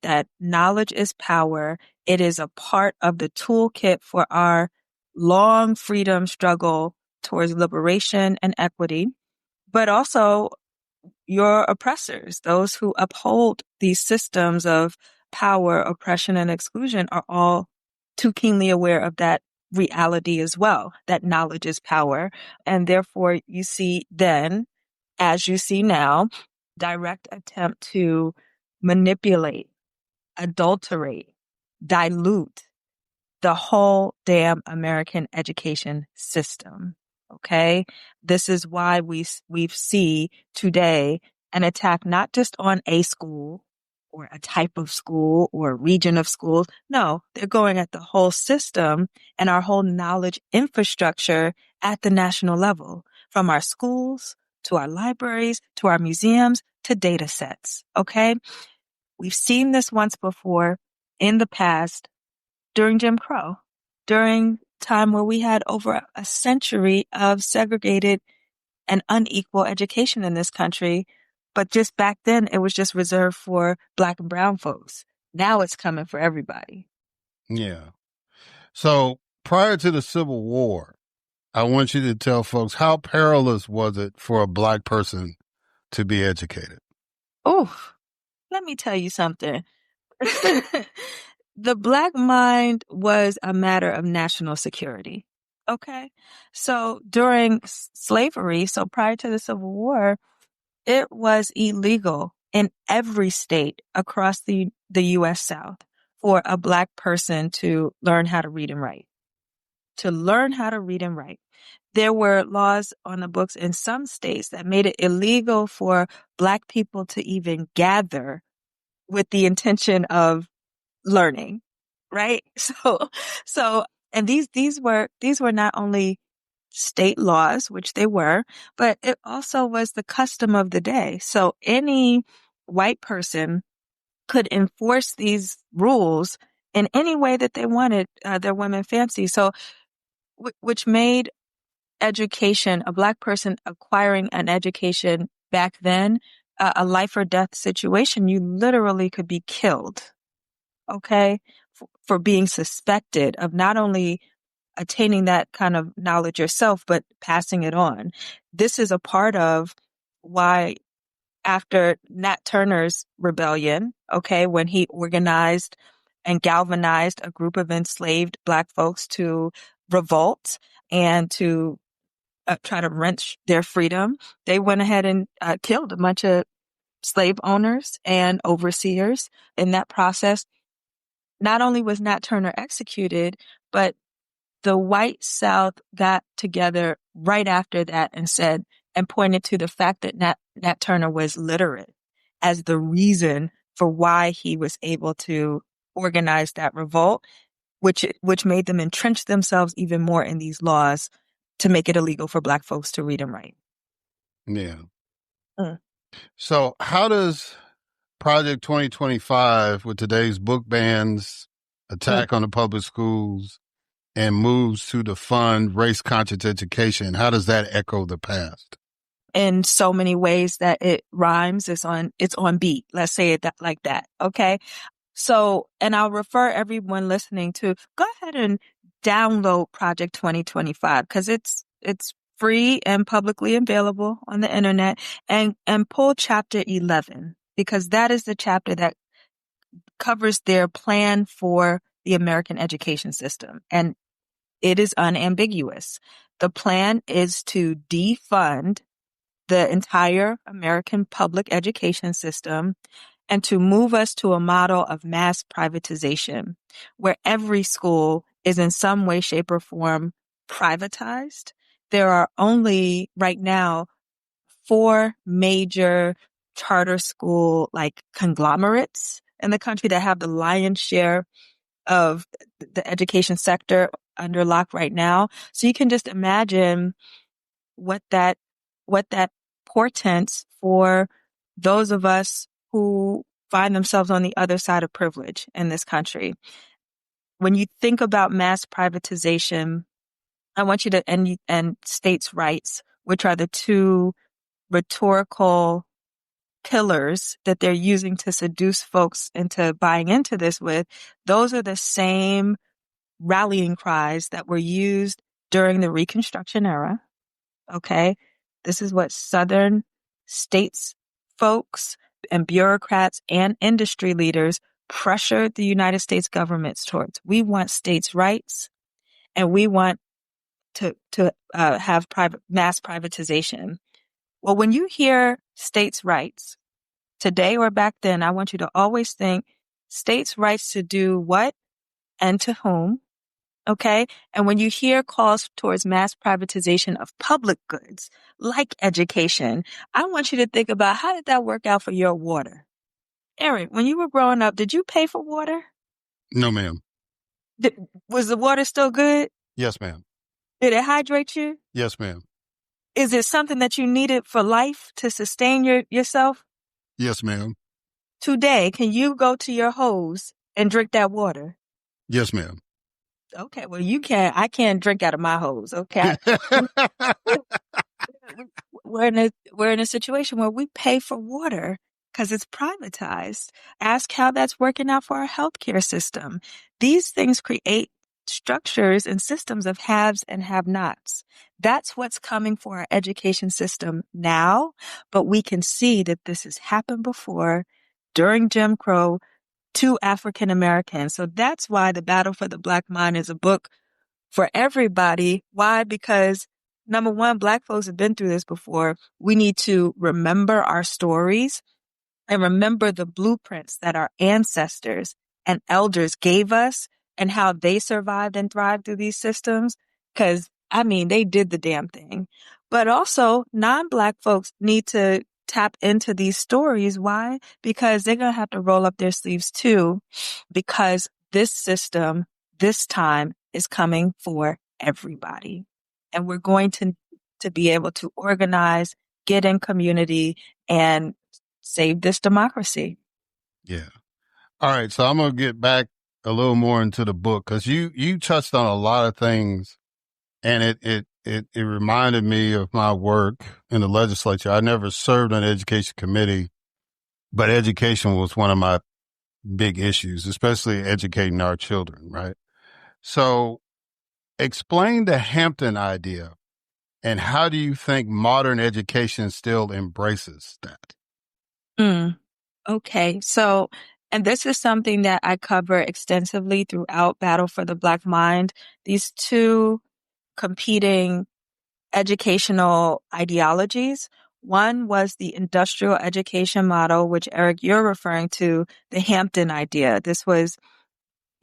that knowledge is power. It is a part of the toolkit for our long freedom struggle towards liberation and equity, but also your oppressors, those who uphold these systems of power, oppression, and exclusion are all too keenly aware of that reality as well, that knowledge is power. And therefore you see then, as you see now, direct attempt to manipulate, adulterate, dilute the whole damn American education system. Okay. This is why we see today an attack not just on a school or a type of school or a region of schools. No, they're going at the whole system and our whole knowledge infrastructure at the national level, from our schools to our libraries, to our museums, to data sets. Okay. We've seen this once before in the past during Jim Crow, during time where we had over a century of segregated and unequal education in this country. But just back then, it was just reserved for Black and brown folks. Now it's coming for everybody. Yeah. So prior to the Civil War, I want you to tell folks, how perilous was it for a Black person to be educated? Oh, let me tell you something. The Black mind was a matter of national security. Okay. So during slavery, so prior to the Civil War, it was illegal in every state across the U.S. South for a Black person to learn how to read and write. To learn how to read and write. There were laws on the books in some states that made it illegal for Black people to even gather with the intention of learning, right? And these were not only state laws, which they were, but it also was the custom of the day. So any white person could enforce these rules in any way that they wanted their women fancy. So, which made education, a Black person acquiring an education back then, a life or death situation. You literally could be killed. Okay. For being suspected of not only attaining that kind of knowledge yourself, but passing it on. This is a part of why after Nat Turner's rebellion, okay, when he organized and galvanized a group of enslaved Black folks to revolt and to try to wrench their freedom, they went ahead and killed a bunch of slave owners and overseers in that process. Not only was Nat Turner executed, but the white South got together right after that and pointed to the fact that Nat Turner was literate as the reason for why he was able to organize that revolt, which made them entrench themselves even more in these laws to make it illegal for Black folks to read and write. Yeah. Mm. So how does Project 2025, with today's book bans, attack on the public schools, and moves to defund race-conscious education, how does that echo the past? In so many ways that it rhymes, it's on beat. Let's say it like that. Okay. So, and I'll refer everyone listening to go ahead and download Project 2025 because it's free and publicly available on the internet, and pull chapter 11 because that is the chapter that covers their plan for the American education system. And it is unambiguous. The plan is to defund the entire American public education system and to move us to a model of mass privatization where every school is in some way, shape, or form privatized. There are only right now 4 major charter school like conglomerates in the country that have the lion's share of the education sector under lock right now. So you can just imagine what that portends for those of us who find themselves on the other side of privilege in this country. When you think about mass privatization, I want you to and states' rights, which are the two rhetorical pillars that they're using to seduce folks into buying into this with, those are the same rallying cries that were used during the Reconstruction era. Okay. This is what Southern states folks and bureaucrats and industry leaders pressured the United States governments towards. We want states' rights and we want to have mass privatization. Well, when you hear states' rights today or back then, I want you to always think states' rights to do what and to whom. Okay. And when you hear calls towards mass privatization of public goods like education, I want you to think about how did that work out for your water? Erik, when you were growing up, did you pay for water? No, ma'am. Was the water still good? Yes, ma'am. Did it hydrate you? Yes, ma'am. Is it something that you needed for life to sustain yourself? Yes, ma'am. Today, can you go to your hose and drink that water? Yes, ma'am. Okay, well, you can. I can't drink out of my hose. Okay. We're in a situation where we pay for water because it's privatized. Ask how that's working out for our healthcare system. These things create structures and systems of haves and have-nots. That's what's coming for our education system now, but we can see that this has happened before during Jim Crow to African Americans. So that's why The Battle for the Black Mind is a book for everybody. Why? Because number one, Black folks have been through this before. We need to remember our stories and remember the blueprints that our ancestors and elders gave us and how they survived and thrived through these systems. Because, I mean, they did the damn thing. But also, non-Black folks need to tap into these stories. Why? Because they're going to have to roll up their sleeves too, because this system, this time, is coming for everybody. And we're going to be able to organize, get in community, and save this democracy. Yeah. All right. So I'm going to get back a little more into the book because you touched on a lot of things, and it reminded me of my work in the legislature. I never served on the education committee, but education was one of my big issues, especially educating our children, right? So explain the Hampton idea, and how do you think modern education still embraces that? Okay. So, and this is something that I cover extensively throughout Battle for the Black Mind. These two competing educational ideologies. One was the industrial education model, which Erik, you're referring to, the Hampton idea. This was,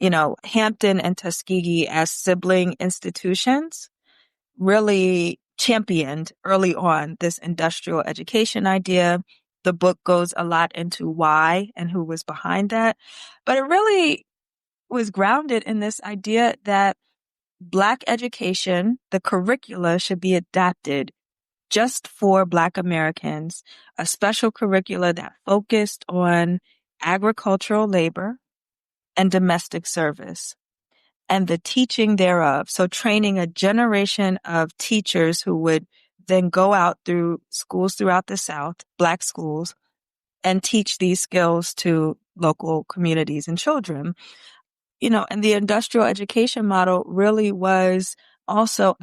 Hampton and Tuskegee as sibling institutions really championed early on this industrial education idea. The book goes a lot into why and who was behind that. But it really was grounded in this idea that Black education, the curricula, should be adapted just for Black Americans, a special curricula that focused on agricultural labor and domestic service and the teaching thereof. So training a generation of teachers who would then go out through schools throughout the South, Black schools, and teach these skills to local communities and children. and the industrial education model really was also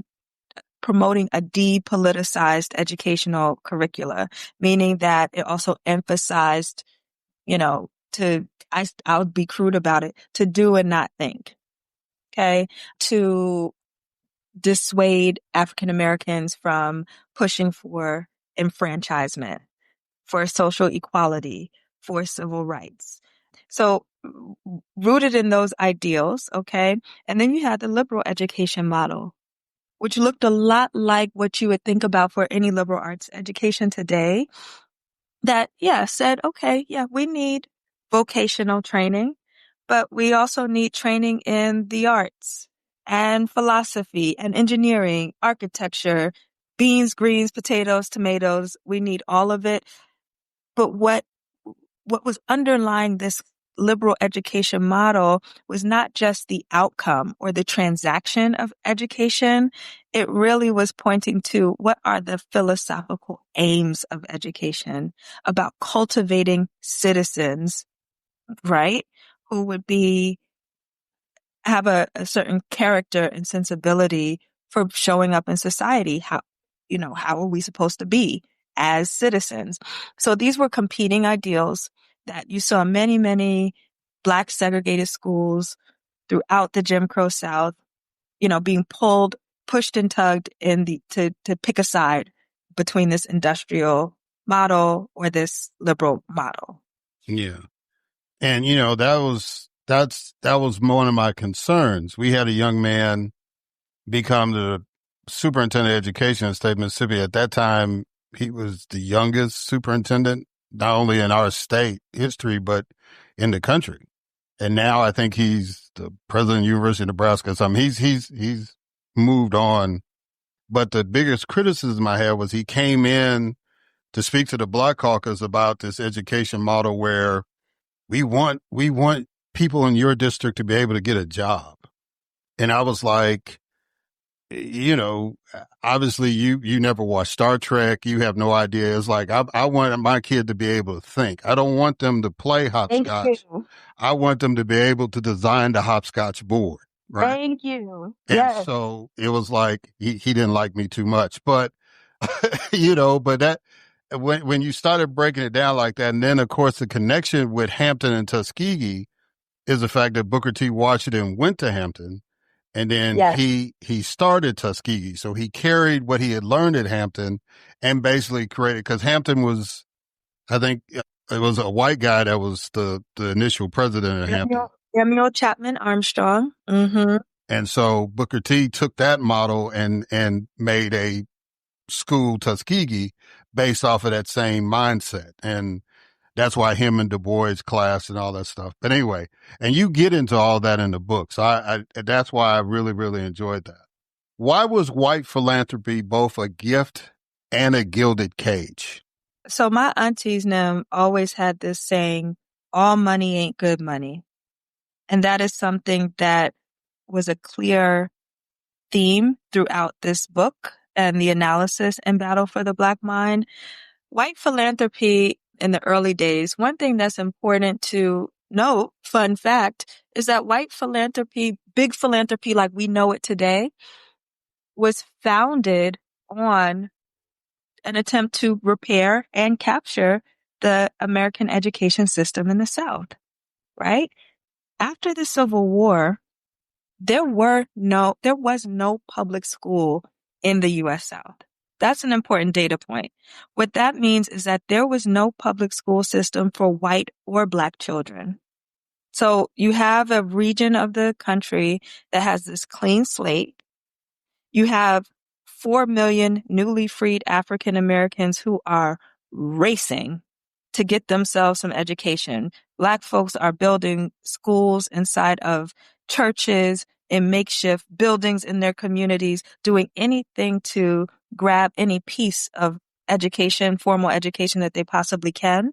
promoting a depoliticized educational curricula, meaning that it also emphasized, I'll be crude about it, to do and not think. Okay. To dissuade African Americans from pushing for enfranchisement, for social equality, for civil rights. So rooted in those ideals, okay? And then you had the liberal education model, which looked a lot like what you would think about for any liberal arts education today, that, said, okay, we need vocational training, but we also need training in the arts and philosophy and engineering, architecture, beans, greens, potatoes, tomatoes. We need all of it. But what was underlying this liberal education model was not just the outcome or the transaction of education. It really was pointing to what are the philosophical aims of education, about cultivating citizens, right? Who would have a certain character and sensibility for showing up in society. How are we supposed to be as citizens? So these were competing ideals that you saw many, many Black segregated schools throughout the Jim Crow South, being pushed and tugged to pick a side between this industrial model or this liberal model. Yeah. And, that was one of my concerns. We had a young man become the superintendent of education in the state of Mississippi. At that time, he was the youngest superintendent, not only in our state history, but in the country. And now I think he's the president of the University of Nebraska. So he's moved on. But the biggest criticism I had was he came in to speak to the Black Caucus about this education model where we want people in your district to be able to get a job. And I was like, obviously you never watched Star Trek. You have no idea. It's like, I want my kid to be able to think. I don't want them to play hopscotch. I want them to be able to design the hopscotch board. Right. Thank you. And yes. so it was like, he didn't like me too much, but, but that, when you started breaking it down like that, and then of course the connection with Hampton and Tuskegee is the fact that Booker T. Washington went to Hampton, and then he started Tuskegee. So he carried what he had learned at Hampton and basically created, because Hampton was, I think it was a white guy that was the initial president of Hampton. Samuel Chapman Armstrong. Mm-hmm. And so Booker T took that model and made a school, Tuskegee, based off of that same mindset. And that's why him and Du Bois class and all that stuff. But anyway, and you get into all that in the book. So I that's why I really, really enjoyed that. Why was white philanthropy both a gift and a gilded cage? So my aunties them always had this saying, all money ain't good money. And that is something that was a clear theme throughout this book and the analysis and battle for the Black mind. White philanthropy in the early days, one thing that's important to note, fun fact, is that white philanthropy, big philanthropy like we know it today, was founded on an attempt to repair and capture the American education system in the South, right? After the Civil War, there was no public school in the U.S. South. That's an important data point. What that means is that there was no public school system for white or Black children. So you have a region of the country that has this clean slate. You have 4 million newly freed African Americans who are racing to get themselves some education. Black folks are building schools inside of churches, in makeshift buildings in their communities, doing anything to grab any piece of education, formal education that they possibly can.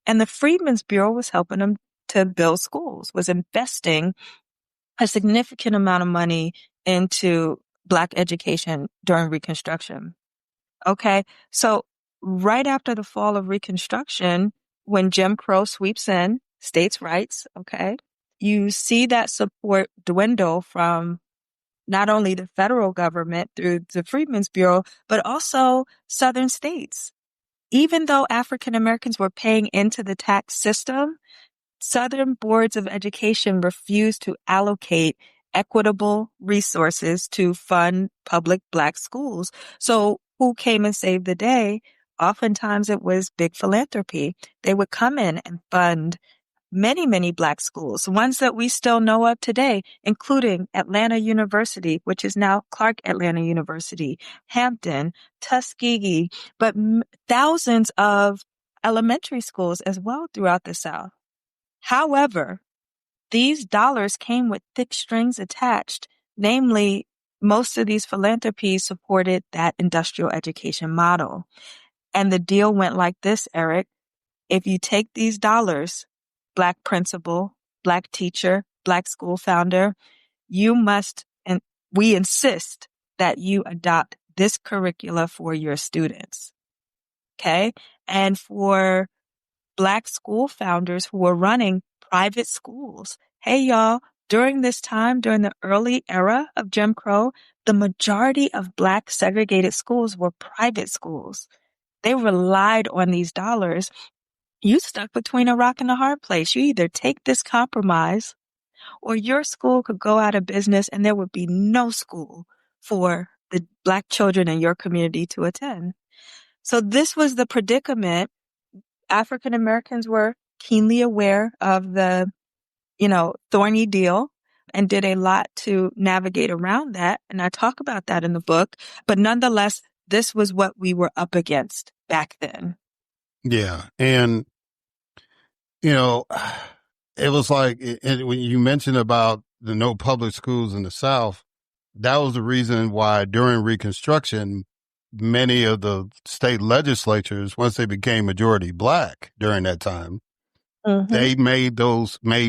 And the Freedmen's Bureau was helping them to build schools, was investing a significant amount of money into Black education during Reconstruction. Okay. So right after the fall of Reconstruction, when Jim Crow sweeps in, states' rights, okay, you see that support dwindle from not only the federal government through the Freedmen's Bureau, but also Southern states. Even though African Americans were paying into the tax system, Southern boards of education refused to allocate equitable resources to fund public Black schools. So who came and saved the day? Oftentimes it was big philanthropy. They would come in and fund many, many Black schools, ones that we still know of today, including Atlanta University, which is now Clark Atlanta University, Hampton, Tuskegee, but thousands of elementary schools as well throughout the South. However, these dollars came with thick strings attached. Namely, most of these philanthropies supported that industrial education model. And the deal went like this, Erik. If you take these dollars, Black principal, Black teacher, Black school founder, you must, and we insist that you adopt this curricula for your students. Okay? And for Black school founders who were running private schools, hey y'all, during this time, during the early era of Jim Crow, the majority of Black segregated schools were private schools. They relied on these dollars. You stuck between a rock and a hard place. You either take this compromise or your school could go out of business and there would be no school for the Black children in your community to attend. So this was the predicament. African Americans were keenly aware of the, thorny deal and did a lot to navigate around that. And I talk about that in the book. But nonetheless, this was what we were up against back then. Yeah. And, it was like when you mentioned about the no public schools in the South, that was the reason why during Reconstruction, many of the state legislatures, once they became majority Black during that time, they made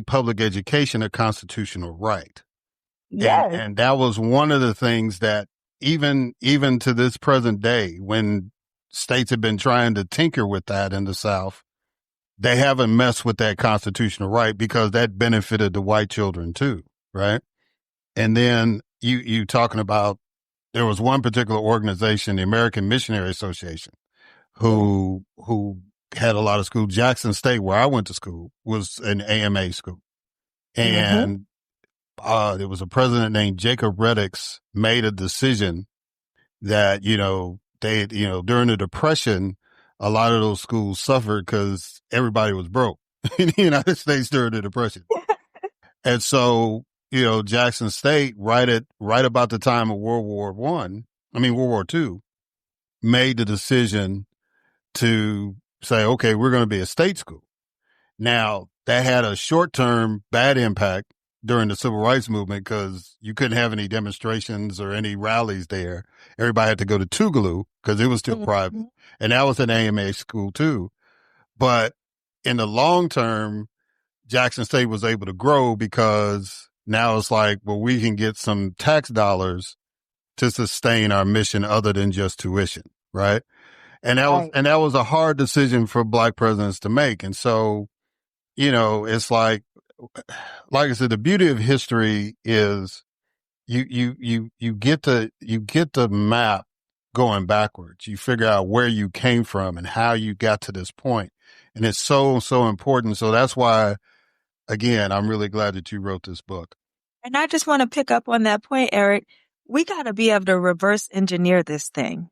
public education a constitutional right. Yes. And that was one of the things that even to this present day, when states have been trying to tinker with that in the South, they haven't messed with that constitutional right because that benefited the white children too, right? And then you talking about, there was one particular organization, the American Missionary Association, who had a lot of schools. Jackson State, where I went to school, was an AMA school. And there was a president named Jacob Reddix made a decision that, during the Depression, a lot of those schools suffered because everybody was broke in the United States during the Depression. And so, Jackson State, right about the time of World War II, made the decision to say, okay, we're going to be a state school. Now, that had a short-term bad impact during the civil rights movement because you couldn't have any demonstrations or any rallies there. Everybody had to go to Tougaloo because it was still private. And that was an AMA school too. But in the long term, Jackson State was able to grow because now it's like, well, we can get some tax dollars to sustain our mission other than just tuition, right? And that was a hard decision for Black presidents to make. And so, it's like I said, the beauty of history is you get the map going backwards. You figure out where you came from and how you got to this point. And it's so, so important. So that's why, again, I'm really glad that you wrote this book. And I just want to pick up on that point, Erik. We got to be able to reverse engineer this thing.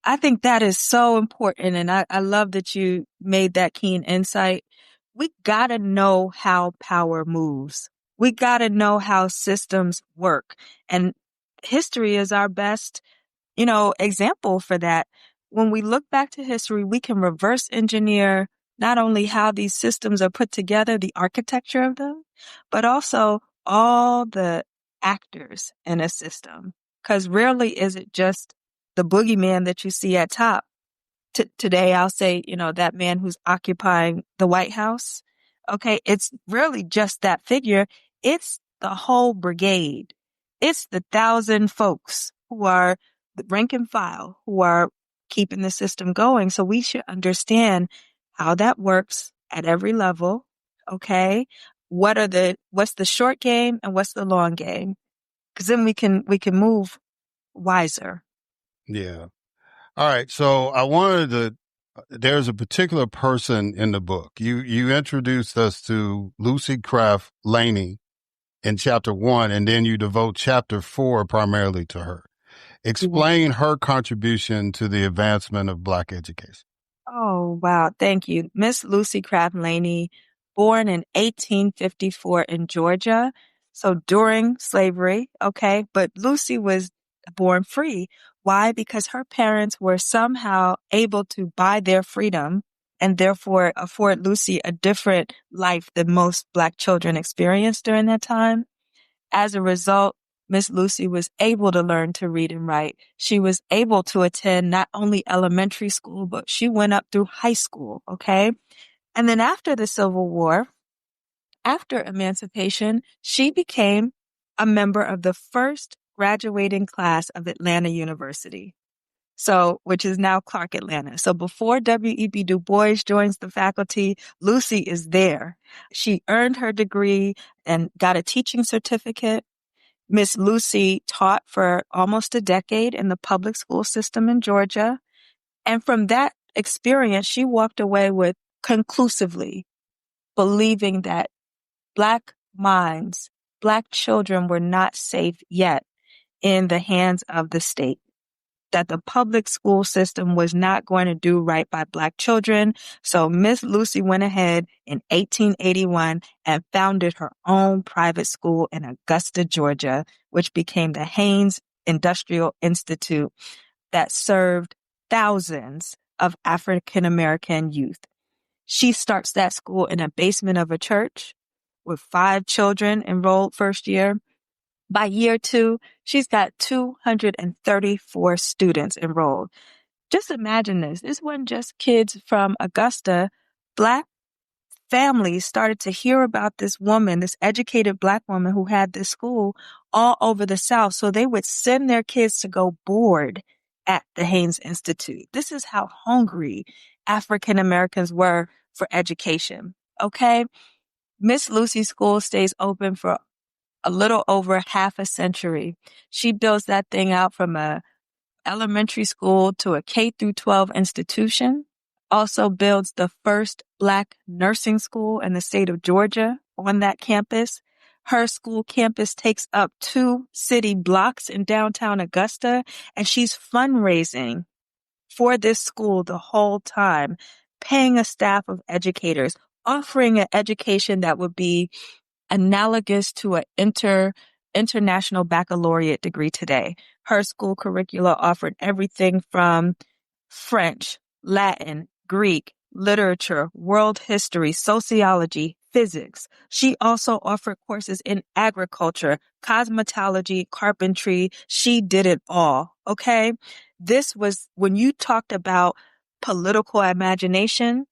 I think that is so important. And I love that you made that keen insight. We got to know how power moves. We got to know how systems work. And history is our best, example for that. When we look back to history, we can reverse engineer not only how these systems are put together, the architecture of them, but also all the actors in a system. Because rarely is it just the boogeyman that you see at top. Today, I'll say, that man who's occupying the White House. Okay. It's really just that figure. It's the whole brigade. It's the 1,000 folks who are the rank and file who are keeping the system going. So we should understand how that works at every level. Okay. what's the short game and what's the long game? Because then we can move wiser. Yeah. All right. So I wanted to, there's a particular person in the book. You introduced us to Lucy Craft Laney in chapter 1, and then you devote chapter 4 primarily to her. Explain her contribution to the advancement of Black education. Oh, wow. Thank you. Miss Lucy Craft Laney, born in 1854 in Georgia. So during slavery, okay, but Lucy was born free. Why? Because her parents were somehow able to buy their freedom and therefore afford Lucy a different life than most Black children experienced during that time. As a result, Miss Lucy was able to learn to read and write. She was able to attend not only elementary school, but she went up through high school, okay? And then after the Civil War, after emancipation, she became a member of the first graduating class of Atlanta University. So, which is now Clark Atlanta. So before W.E.B. Du Bois joins the faculty, Lucy is there. She earned her degree and got a teaching certificate. Miss Lucy taught for almost a decade in the public school system in Georgia. And from that experience, she walked away with conclusively believing that Black minds, Black children were not safe yet in the hands of the state, that the public school system was not going to do right by Black children. So Miss Lucy went ahead in 1881 and founded her own private school in Augusta, Georgia, which became the Haynes Industrial Institute that served thousands of African American youth. She starts that school in a basement of a church with 5 children enrolled first year. By year 2, she's got 234 students enrolled. Just imagine this. This wasn't just kids from Augusta. Black families started to hear about this woman, this educated Black woman who had this school all over the South. So they would send their kids to go board at the Haynes Institute. This is how hungry African Americans were for education. Okay. Miss Lucy's school stays open for a little over half a century. She builds that thing out from a elementary school to a K through 12 institution. Also builds the first Black nursing school in the state of Georgia on that campus. Her school campus takes up 2 city blocks in downtown Augusta, and she's fundraising for this school the whole time, paying a staff of educators, offering an education that would be analogous to an international baccalaureate degree today. Her school curricula offered everything from French, Latin, Greek, literature, world history, sociology, physics. She also offered courses in agriculture, cosmetology, carpentry. She did it all. Okay. This was when you talked about political imagination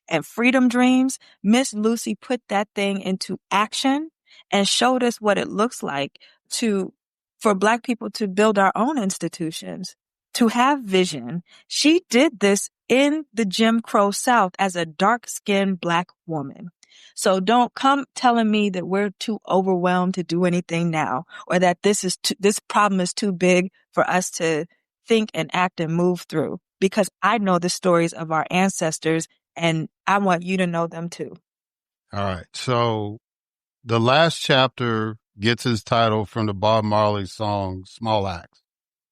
and freedom dreams. Miss Lucy put that thing into action and showed us what it looks like for Black people to build our own institutions, to have vision. She did this in the Jim Crow South as a dark-skinned Black woman. So don't come telling me that we're too overwhelmed to do anything now, or that this problem is too big for us to think and act and move through, because I know the stories of our ancestors and I want you to know them too. All right. So the last chapter gets its title from the Bob Marley song, Small Axe.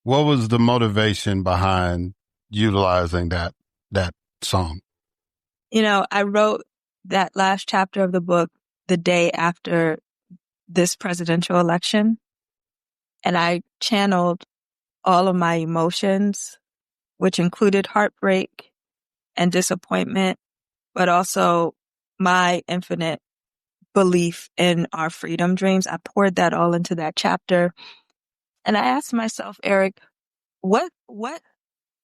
What was the motivation behind utilizing that song? You know, I wrote that last chapter of the book the day after this presidential election, and I channeled all of my emotions, which included heartbreak and disappointment, but also my infinite belief in our freedom dreams. I poured that all into that chapter. And I asked myself, Erik, what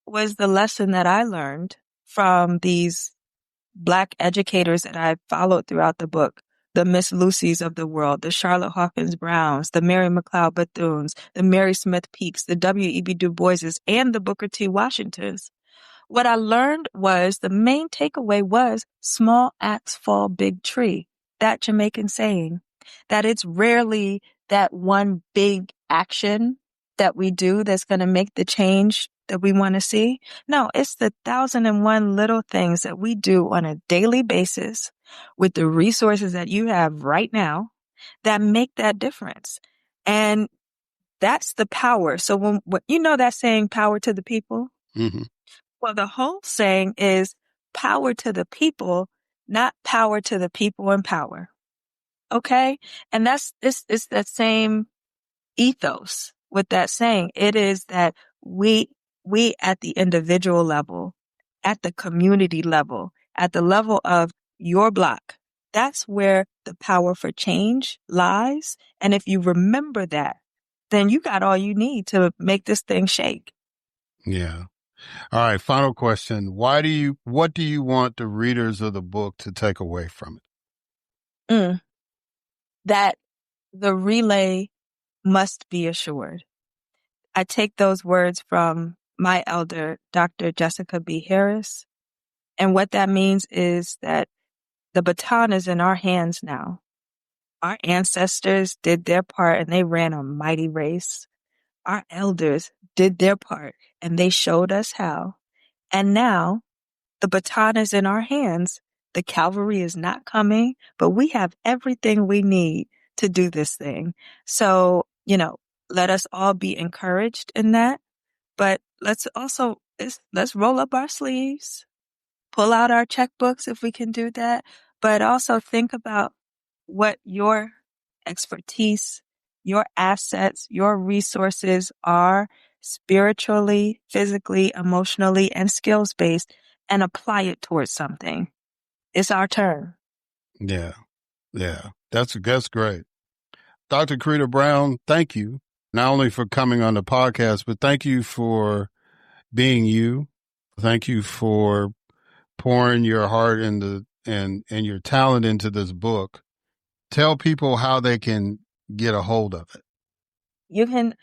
was the lesson that I learned from these Black educators that I followed throughout the book? The Miss Lucys of the world, the Charlotte Hawkins Browns, the Mary McLeod Bethunes, the Mary Smith Peaks, the W.E.B. Du Boises, and the Booker T. Washingtons. What I learned was the main takeaway was small axe fall big tree. that Jamaican saying that it's rarely that one big action that we do that's going to make the change that we want to see. No, it's the 1,001 little things that we do on a daily basis with the resources that you have right now that make that difference. And that's the power. So when you know that saying, power to the people? Mm-hmm. Well, the whole saying is power to the people, not power to the people in power. Okay? And it's that same ethos with that saying. It is that we at the individual level, at the community level, at the level of your block, that's where the power for change lies. And if you remember that, then you got all you need to make this thing shake. Yeah. All right. Final question. What do you want the readers of the book to take away from it? That the relay must be assured. I take those words from my elder, Dr. Jessica B. Harris. And what that means is that the baton is in our hands now. Our ancestors did their part and they ran a mighty race. Our elders did their part and they showed us how. And now the baton is in our hands. The cavalry is not coming, but we have everything we need to do this thing. So, let us all be encouraged in that. But let's roll up our sleeves, pull out our checkbooks if we can do that, but also think about what your expertise, your assets, your resources are spiritually, physically, emotionally, and skills based, and apply it towards something. It's our turn. Yeah. Yeah. That's great. Dr. Karida Brown, thank you not only for coming on the podcast, but thank you for being you. Thank you for pouring your heart and your talent into this book. Tell people how they can get a hold of it. You can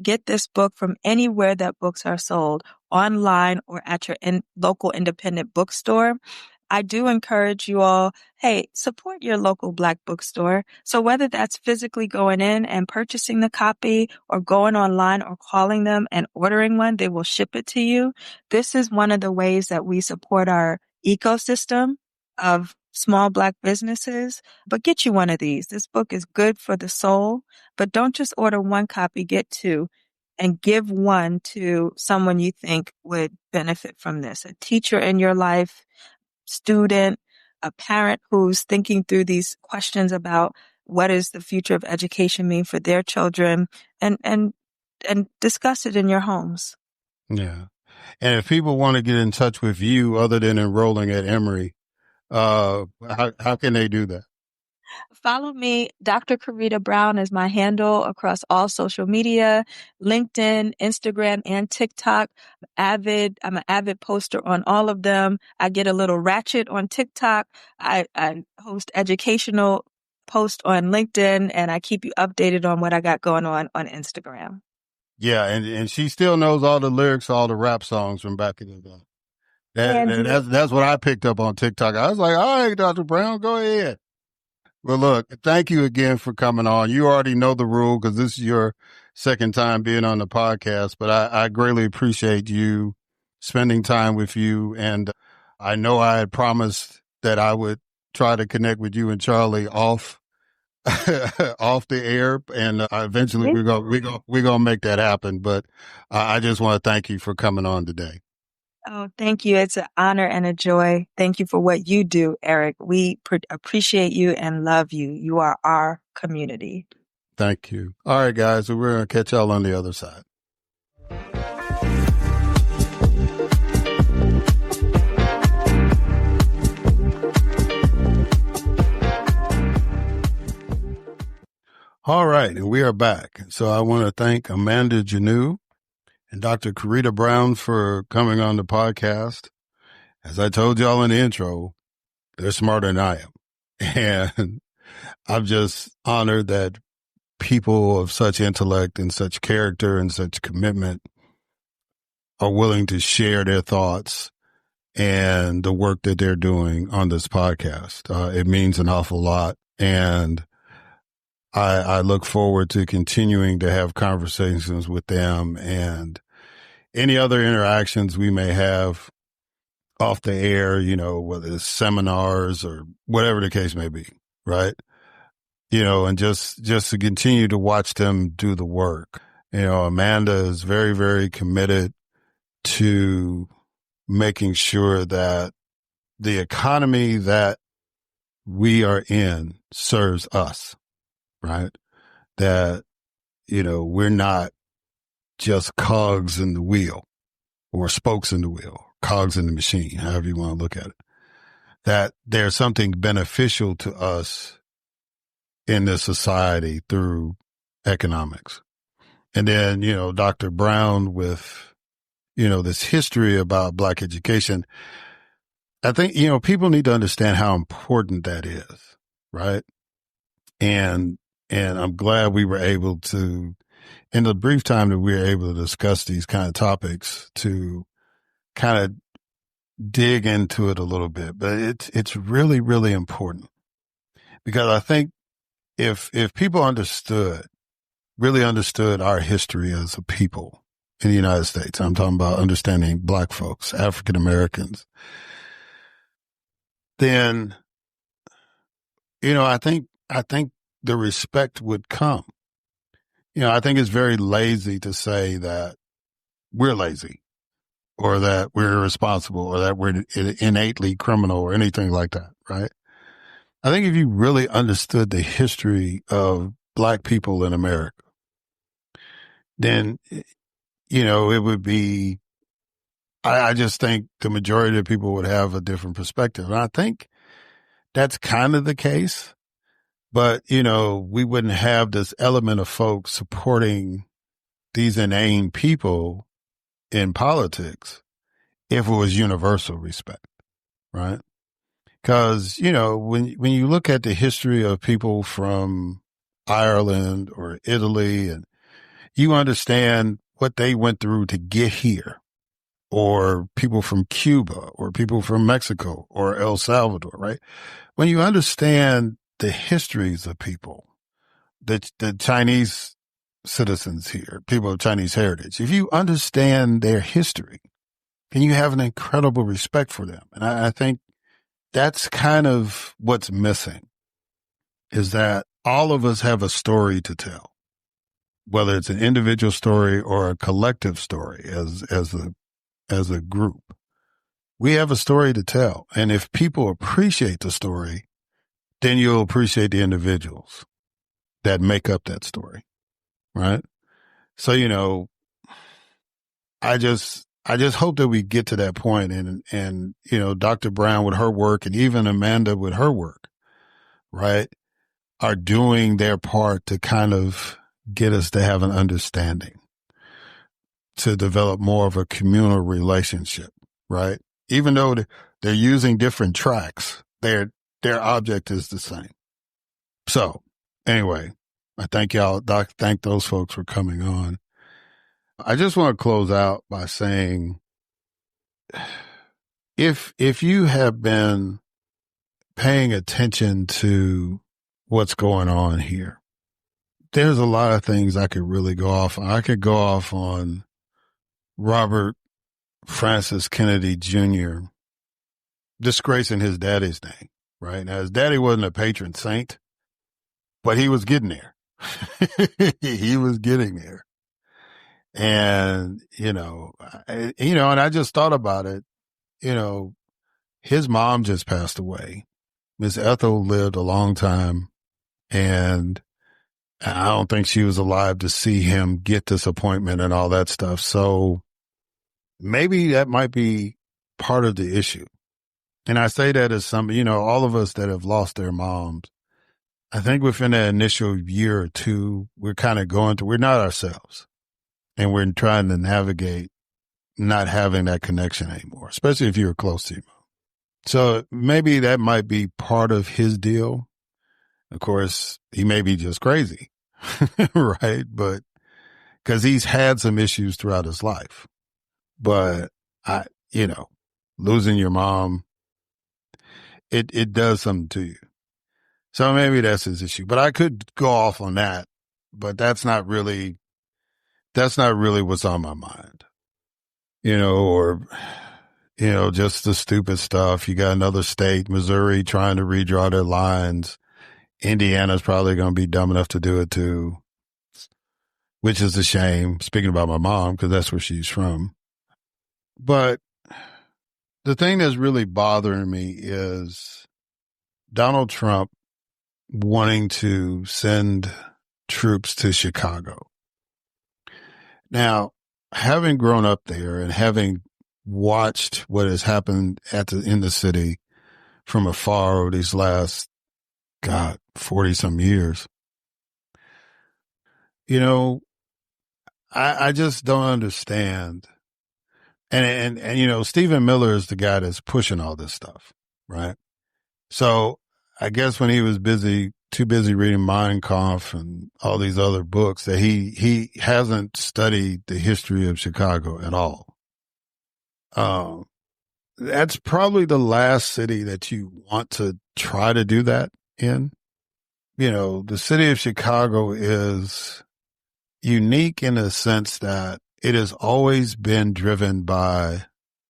get this book from anywhere that books are sold, online or at your local independent bookstore. I do encourage you all, hey, support your local Black bookstore. So whether that's physically going in and purchasing the copy or going online or calling them and ordering one, they will ship it to you. This is one of the ways that we support our ecosystem of small Black businesses. But get you one of these. This book is good for the soul, but don't just order one copy, get two. And give one to someone you think would benefit from this. A teacher in your life, student, a parent who's thinking through these questions about what does the future of education mean for their children, and discuss it in your homes. Yeah. And if people want to get in touch with you other than enrolling at Emory, how can they do that? Follow me. Dr. Karida Brown is my handle across all social media, LinkedIn, Instagram, and TikTok. I'm an avid poster on all of them. I get a little ratchet on TikTok. I host educational posts on LinkedIn, and I keep you updated on what I got going on Instagram. Yeah. And she still knows all the lyrics, to all the rap songs from back in the day. That's what I picked up on TikTok. I was like, all right, Dr. Brown, go ahead. Well, look, thank you again for coming on. You already know the rule because this is your second time being on the podcast, but I greatly appreciate you spending time with you. And I know I had promised that I would try to connect with you and Charlie off the air, and eventually we're gonna make that happen. But I just want to thank you for coming on today. Oh, thank you. It's an honor and a joy. Thank you for what you do, Erik. We appreciate you and love you. You are our community. Thank you. All right, guys. So we're going to catch y'all on the other side. All right. And we are back. So I want to thank Amanda Janoo and Dr. Karida Brown for coming on the podcast. As I told y'all in the intro, they're smarter than I am. And I'm just honored that people of such intellect and such character and such commitment are willing to share their thoughts and the work that they're doing on this podcast. It means an awful lot. And I look forward to continuing to have conversations with them and any other interactions we may have off the air, whether it's seminars or whatever the case may be, right? And just to continue to watch them do the work. Amanda is very, very committed to making sure that the economy that we are in serves us, right? That, we're not just cogs in the wheel or spokes in the wheel, cogs in the machine, however you want to look at it. That there's something beneficial to us in this society through economics. And then, Dr. Brown with, this history about Black education, I think, people need to understand how important that is, right? And I'm glad we were able to, in the brief time that we were able to discuss these kind of topics, to kind of dig into it a little bit. But it's really, really important, because I think if people really understood our history as a people in the United States, I'm talking about understanding Black folks, African Americans, then, I think the respect would come. I think it's very lazy to say that we're lazy or that we're irresponsible or that we're innately criminal or anything like that, right? I think if you really understood the history of Black people in America, then, it would be, I just think the majority of people would have a different perspective. And I think that's kind of the case. But, we wouldn't have this element of folks supporting these inane people in politics if it was universal respect, right? Because, when you look at the history of people from Ireland or Italy, and you understand what they went through to get here, or people from Cuba or people from Mexico or El Salvador, right? When you understand the histories of people, the Chinese citizens here, people of Chinese heritage, if you understand their history, then you have an incredible respect for them. And I think that's kind of what's missing, is that all of us have a story to tell, whether it's an individual story or a collective story as a group. We have a story to tell. And if people appreciate the story, then you'll appreciate the individuals that make up that story, right? So, I just hope that we get to that point, and Dr. Brown with her work, and even Amanda with her work, right, are doing their part to kind of get us to have an understanding, to develop more of a communal relationship, right? Even though they're using different tracks, their object is the same. So anyway, I thank y'all. Thank those folks for coming on. I just want to close out by saying, if you have been paying attention to what's going on here, there's a lot of things I could really go off on. I could go off on Robert Francis Kennedy Jr. disgracing his daddy's name, right? Now, his daddy wasn't a patron saint, but he was getting there. He was getting there. And, and I just thought about it, his mom just passed away. Miss Ethel lived a long time, and I don't think she was alive to see him get this appointment and all that stuff. So maybe that might be part of the issue. And I say that as all of us that have lost their moms, I think within that initial year or two, we're kind of we're not ourselves, and we're trying to navigate not having that connection anymore, especially if you're close to your mom. So maybe that might be part of his deal. Of course, he may be just crazy, right? But because he's had some issues throughout his life. But losing your mom, it does something to you. So maybe that's his issue, but I could go off on that, but that's not really what's on my mind, or, just the stupid stuff. You got another state, Missouri, trying to redraw their lines. Indiana's probably going to be dumb enough to do it too, which is a shame. Speaking about my mom, because that's where she's from. But the thing that's really bothering me is Donald Trump wanting to send troops to Chicago. Now, having grown up there and having watched what has happened in the city from afar over these last, 40 some years, I just don't understand. And Stephen Miller is the guy that's pushing all this stuff, right? So I guess when he was too busy reading Mein Kampf and all these other books, that he hasn't studied the history of Chicago at all. That's probably the last city that you want to try to do that in. The city of Chicago is unique in the sense that it has always been driven by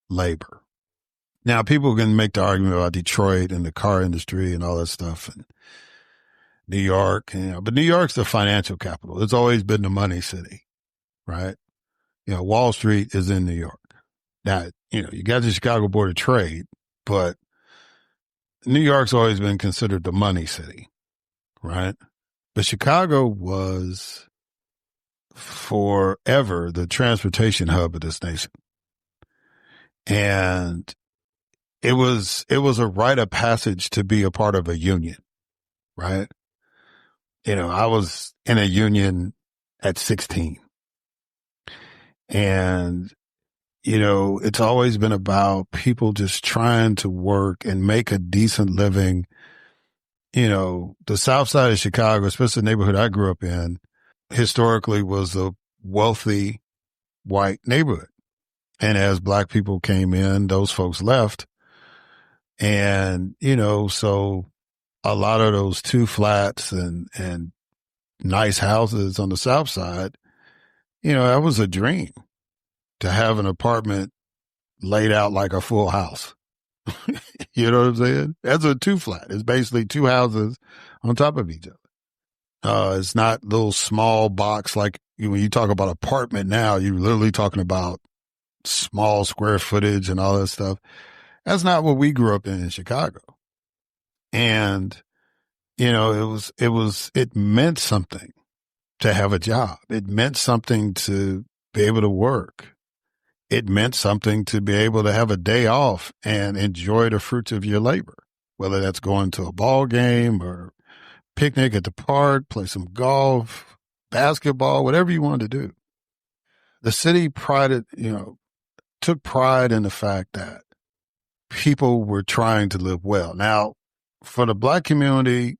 labor. Now, people can make the argument about Detroit and the car industry and all that stuff, and New York, but New York's the financial capital. It's always been the money city, right? Wall Street is in New York. Now, you got the Chicago Board of Trade, but New York's always been considered the money city, right? But Chicago was forever the transportation hub of this nation. And it was a rite of passage to be a part of a union, right? I was in a union at 16. And, it's always been about people just trying to work and make a decent living. The South Side of Chicago, especially the neighborhood I grew up in, historically was a wealthy white neighborhood. And as black people came in, those folks left. And, so a lot of those two flats and nice houses on the South Side, that was a dream to have an apartment laid out like a full house. You know what I'm saying? That's a two flat. It's basically two houses on top of each other. It's not little small box like when you talk about apartment now, you're literally talking about small square footage and all that stuff. That's not what we grew up in Chicago. And, it meant something to have a job. It meant something to be able to work. It meant something to be able to have a day off and enjoy the fruits of your labor, whether that's going to a ball game or picnic at the park, play some golf, basketball, whatever you wanted to do. The city took pride in the fact that people were trying to live well. Now, for the black community,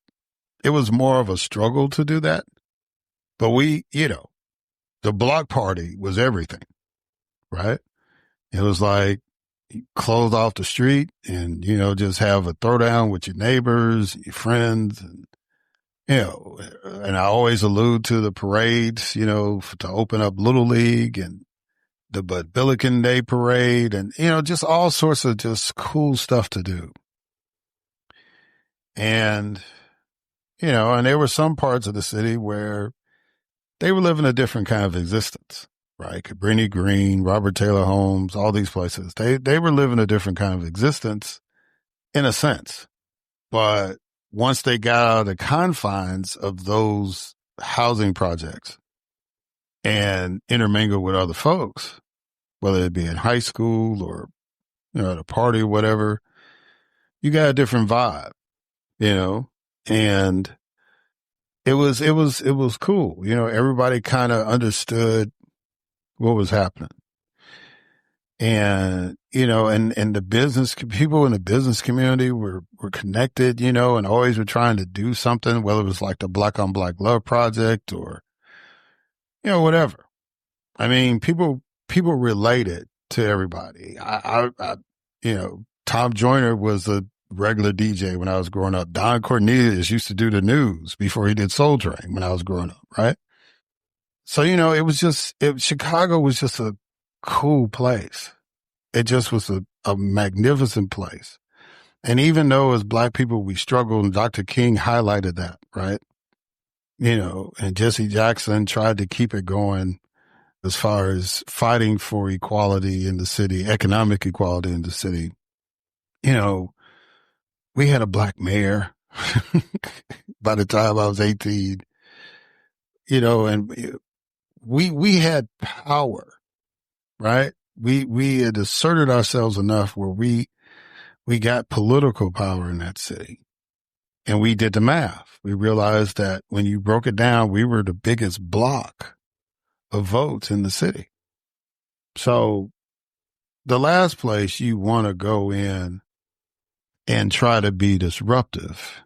it was more of a struggle to do that. But the block party was everything, right? It was like close off the street and, just have a throwdown with your neighbors, your friends. And, and I always allude to the parades, to open up Little League and the Bud Billiken Day Parade and, just all sorts of just cool stuff to do. And, and there were some parts of the city where they were living a different kind of existence, right? Cabrini Green, Robert Taylor Homes, all these places. They were living a different kind of existence in a sense. But once they got out of the confines of those housing projects and intermingled with other folks, whether it be in high school or, at a party or whatever, you got a different vibe, and it was cool. Everybody kind of understood what was happening. And, and the people in the business community were connected, and always were trying to do something, whether it was like the Black on Black Love Project or, whatever. I mean, people related to everybody. Tom Joyner was regular DJ when I was growing up. Don Cornelius used to do the news before he did Soul Train when I was growing up, right? So, Chicago was just a cool place. It just was a magnificent place. And even though as Black people, we struggled, and Dr. King highlighted that, right? And Jesse Jackson tried to keep it going as far as fighting for equality in the city, economic equality in the city. We had a Black mayor by the time I was 18, and we had power, right? We had asserted ourselves enough where we got political power in that city. And we did the math. We realized that when you broke it down, we were the biggest block of votes in the city. So the last place you want to go in and try to be disruptive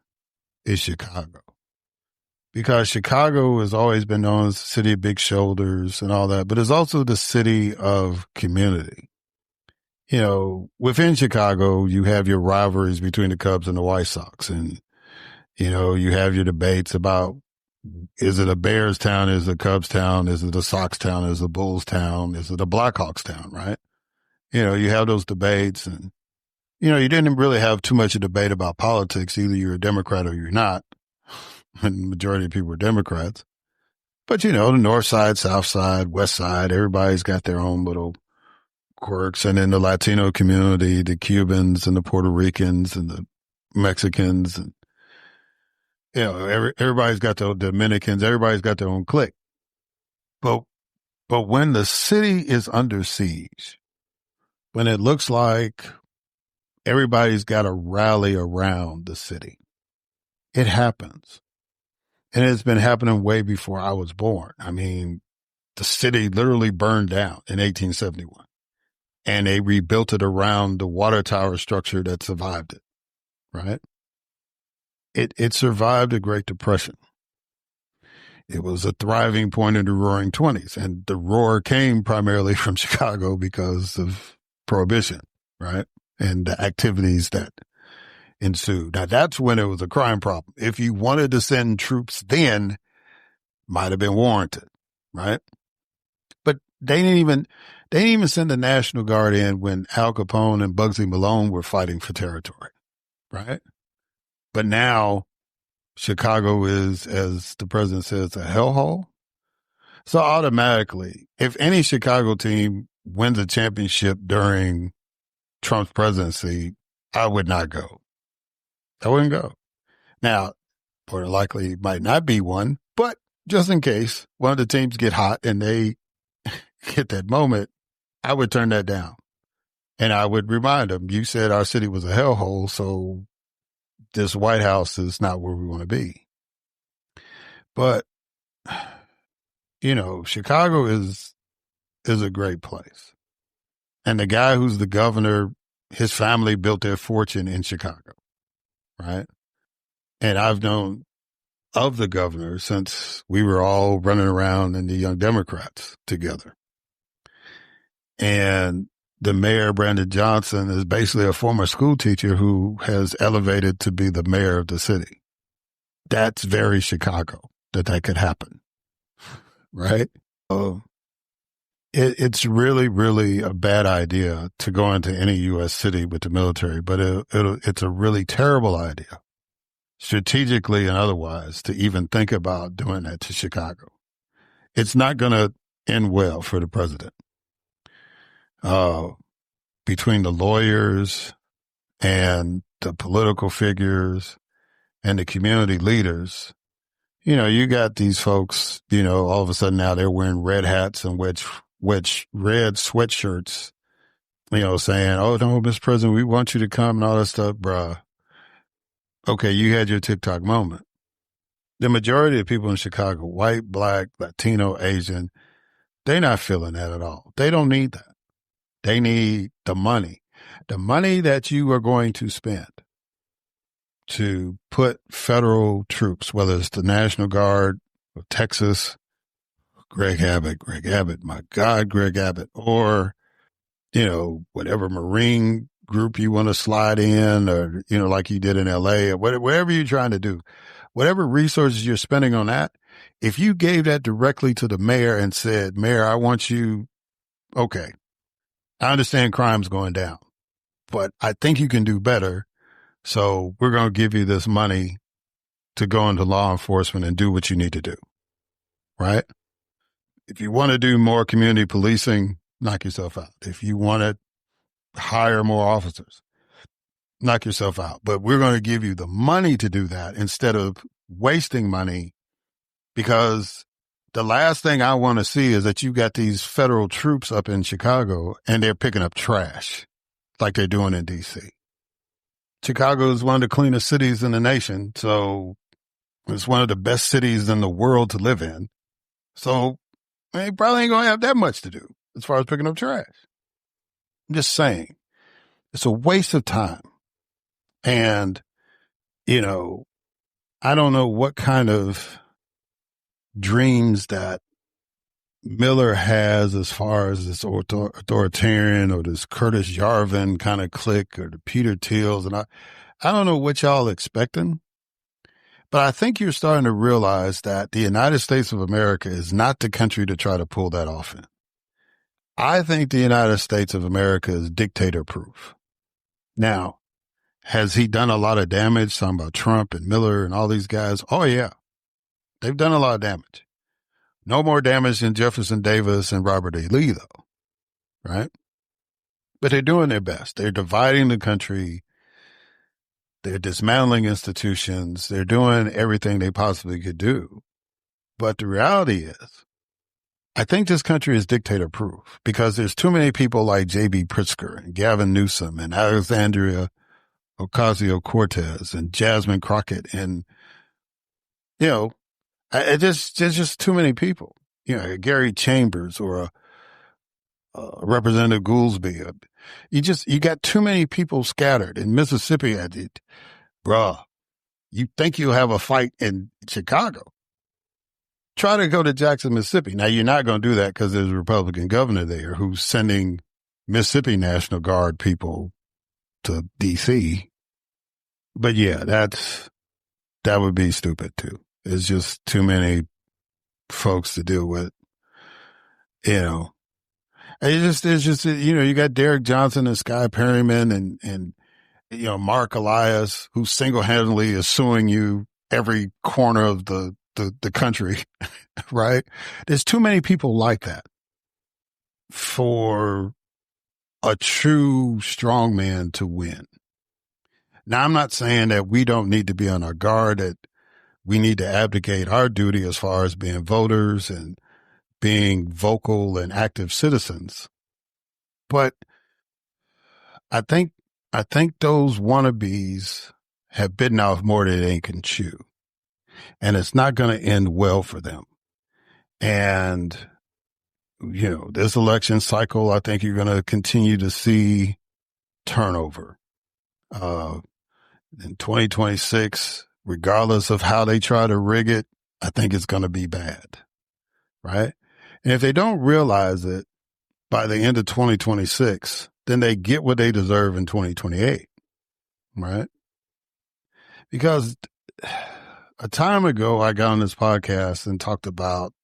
is Chicago. Because Chicago has always been known as the city of big shoulders and all that, but it's also the city of community. Within Chicago, you have your rivalries between the Cubs and the White Sox. And, you have your debates about, is it a Bears town? Is it a Cubs town? Is it a Sox town? Is it a Bulls town? Is it a Blackhawks town? Right? You have those debates, and, you didn't really have too much of debate about politics. Either you're a Democrat or you're not. And the majority of people were Democrats. But, the North Side, South Side, West Side, everybody's got their own little quirks. And in the Latino community, the Cubans and the Puerto Ricans and the Mexicans, and, everybody's got the Dominicans, everybody's got their own clique. But when the city is under siege, when it looks like everybody's got to rally around the city, it happens. And it's been happening way before I was born. I mean, the city literally burned down in 1871, and they rebuilt it around the water tower structure that survived it, right? It survived the Great Depression. It was a thriving point in the Roaring '20s, and the roar came primarily from Chicago because of Prohibition, right? And the activities that ensued. Now, that's when it was a crime problem. If you wanted to send troops then, might have been warranted, right? But they didn't even send the National Guard in when Al Capone and Bugsy Malone were fighting for territory, right? But now Chicago is, as the president says, a hellhole. So automatically, if any Chicago team wins a championship during Trump's presidency, I would not go. I wouldn't go. Now, more than likely it might not be one, but just in case one of the teams get hot and they get that moment, I would turn that down. And I would remind them, you said our city was a hellhole, so this White House is not where we want to be. But, Chicago is a great place. And the guy who's the governor, his family built their fortune in Chicago, right? And I've known of the governor since we were all running around in the Young Democrats together. And the mayor, Brandon Johnson, is basically a former school teacher who has elevated to be the mayor of the city. That's very Chicago that could happen, right? It's really, really a bad idea to go into any U.S. city with the military, but it's a really terrible idea, strategically and otherwise, to even think about doing that to Chicago. It's not going to end well for the president. Between the lawyers and the political figures and the community leaders, you got these folks, all of a sudden now they're wearing red hats and which red sweatshirts, saying, oh, no, Mr. President, we want you to come and all that stuff, bruh. Okay, you had your TikTok moment. The majority of people in Chicago, white, black, Latino, Asian, they're not feeling that at all. They don't need that. They need the money that you are going to spend to put federal troops, whether it's the National Guard of Texas, Greg Abbott, my God, Greg Abbott, or, whatever Marine group you want to slide in, or, like you did in LA, or whatever you're trying to do, whatever resources you're spending on that, if you gave that directly to the mayor and said, Mayor, I want you, okay, I understand crime's going down, but I think you can do better. So we're going to give you this money to go into law enforcement and do what you need to do. Right? If you want to do more community policing, knock yourself out. If you want to hire more officers, knock yourself out. But we're going to give you the money to do that instead of wasting money, because the last thing I want to see is that you got these federal troops up in Chicago and they're picking up trash like they're doing in D.C. Chicago is one of the cleanest cities in the nation, so it's one of the best cities in the world to live in. So they probably ain't going to have that much to do as far as picking up trash. I'm just saying, it's a waste of time. And, I don't know what kind of dreams that Miller has as far as this authoritarian or this Curtis Yarvin kind of clique or the Peter Thiels. And I don't know what y'all expecting, but I think you're starting to realize that the United States of America is not the country to try to pull that off in. I think the United States of America is dictator proof. Now, has he done a lot of damage? Talking about Trump and Miller and all these guys. Oh yeah. They've done a lot of damage. No more damage than Jefferson Davis and Robert E. Lee, though, right? But they're doing their best. They're dividing the country. They're dismantling institutions. They're doing everything they possibly could do. But the reality is, I think this country is dictator-proof because there's too many people like J.B. Pritzker and Gavin Newsom and Alexandria Ocasio-Cortez and Jasmine Crockett and, there's just too many people. Gary Chambers or Representative Goolsbee. You got too many people scattered in Mississippi. Bruh, you think you'll have a fight in Chicago? Try to go to Jackson, Mississippi. Now, you're not going to do that because there's a Republican governor there who's sending Mississippi National Guard people to D.C. But yeah, that would be stupid too. It's just too many folks to deal with, It's just, you got Derek Johnson and Sky Perryman and Mark Elias, who single-handedly is suing you every corner of the country, right? There's too many people like that for a true strongman to win. Now, I'm not saying that we don't need to be on our guard, that we need to abdicate our duty as far as being voters and being vocal and active citizens. But I think those wannabes have bitten off more than they can chew. And it's not going to end well for them. And, this election cycle, I think you're going to continue to see turnover. In 2026, regardless of how they try to rig it, I think it's going to be bad. Right? And if they don't realize it by the end of 2026, then they get what they deserve in 2028. Right? Because a time ago, I got on this podcast and talked about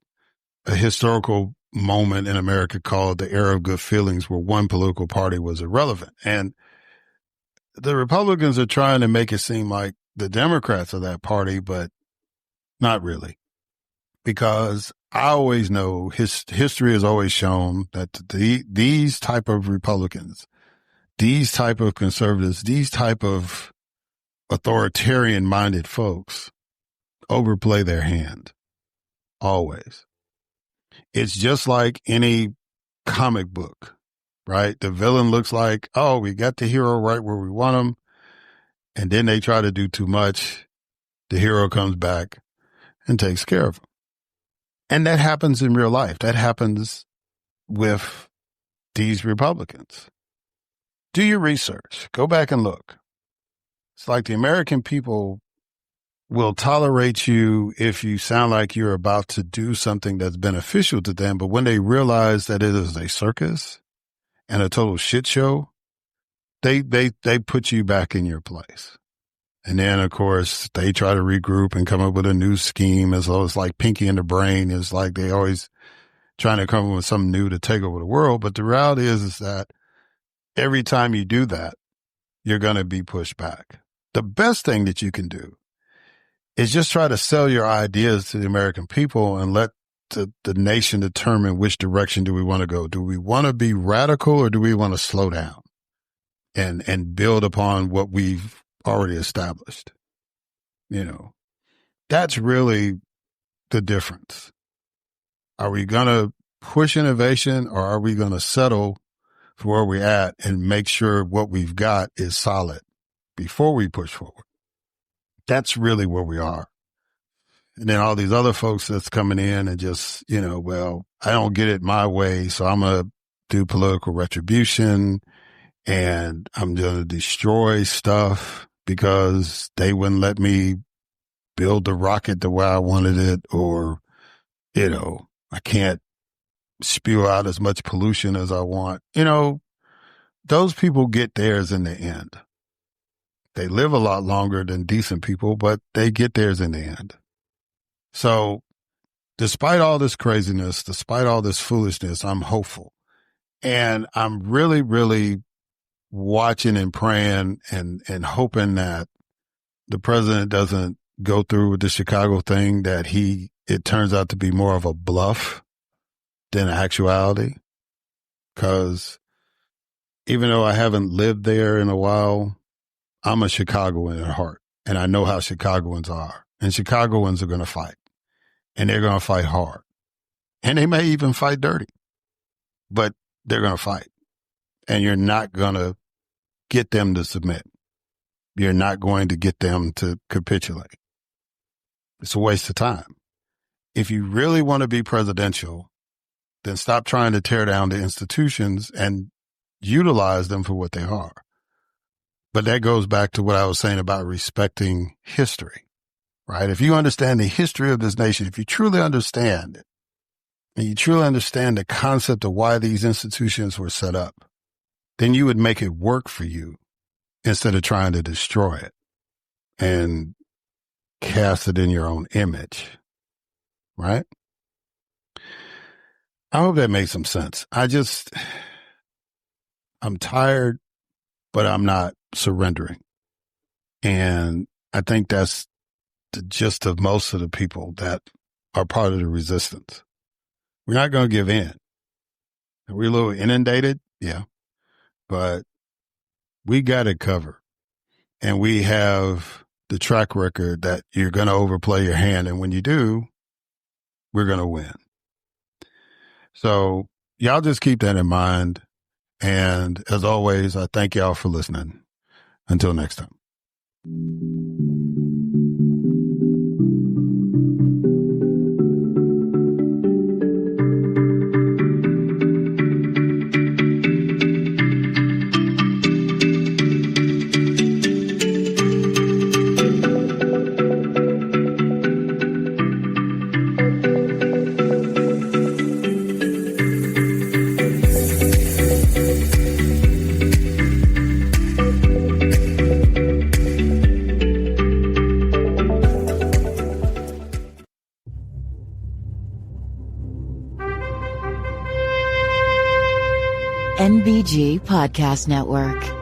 a historical moment in America called the era of good feelings, where one political party was irrelevant. And the Republicans are trying to make it seem like the Democrats are that party, but not really. Because I always know history has always shown that these type of Republicans, these type of conservatives, these type of authoritarian-minded folks overplay their hand. Always. It's just like any comic book, right? The villain looks like, oh, we got the hero right where we want him. And then they try to do too much. The hero comes back and takes care of him. And that happens in real life. That happens with these Republicans. Do your research. Go back and look. It's like the American people will tolerate you if you sound like you're about to do something that's beneficial to them. But when they realize that it is a circus and a total shit show, they put you back in your place. And then, of course, they try to regroup and come up with a new scheme, as though it's like Pinky in the Brain. It's like they always trying to come up with something new to take over the world. But the reality is that every time you do that, you're going to be pushed back. The best thing that you can do is just try to sell your ideas to the American people and let the nation determine which direction do we want to go. Do we want to be radical, or do we want to slow down and build upon what we've already established? You know, that's really the difference. Are we going to push innovation, or are we going to settle for where we're at and make sure what we've got is solid before we push forward? That's really where we are. And then all these other folks that's coming in and just, well, I don't get it my way, so I'm going to do political retribution and I'm going to destroy stuff because they wouldn't let me build the rocket the way I wanted it, or, I can't spew out as much pollution as I want. Those people get theirs in the end. They live a lot longer than decent people, but they get theirs in the end. So despite all this craziness, despite all this foolishness, I'm hopeful. And I'm really, really watching and praying and hoping that the president doesn't go through with the Chicago thing, that it turns out to be more of a bluff than actuality. Because even though I haven't lived there in a while, I'm a Chicagoan at heart, and I know how Chicagoans are. And Chicagoans are going to fight, and they're going to fight hard. And they may even fight dirty, but they're going to fight. And you're not going to get them to submit. You're not going to get them to capitulate. It's a waste of time. If you really want to be presidential, then stop trying to tear down the institutions and utilize them for what they are. But that goes back to what I was saying about respecting history, right? If you understand the history of this nation, if you truly understand it, and you truly understand the concept of why these institutions were set up, then you would make it work for you instead of trying to destroy it and cast it in your own image, right? I hope that makes some sense. I'm tired, but I'm not surrendering. And I think that's the gist of most of the people that are part of the resistance. We're not going to give in. Are we a little inundated? Yeah. But we got it covered. And we have the track record that you're going to overplay your hand. And when you do, we're going to win. So y'all just keep that in mind. And as always, I thank y'all for listening. Until next time. NBG Podcast Network.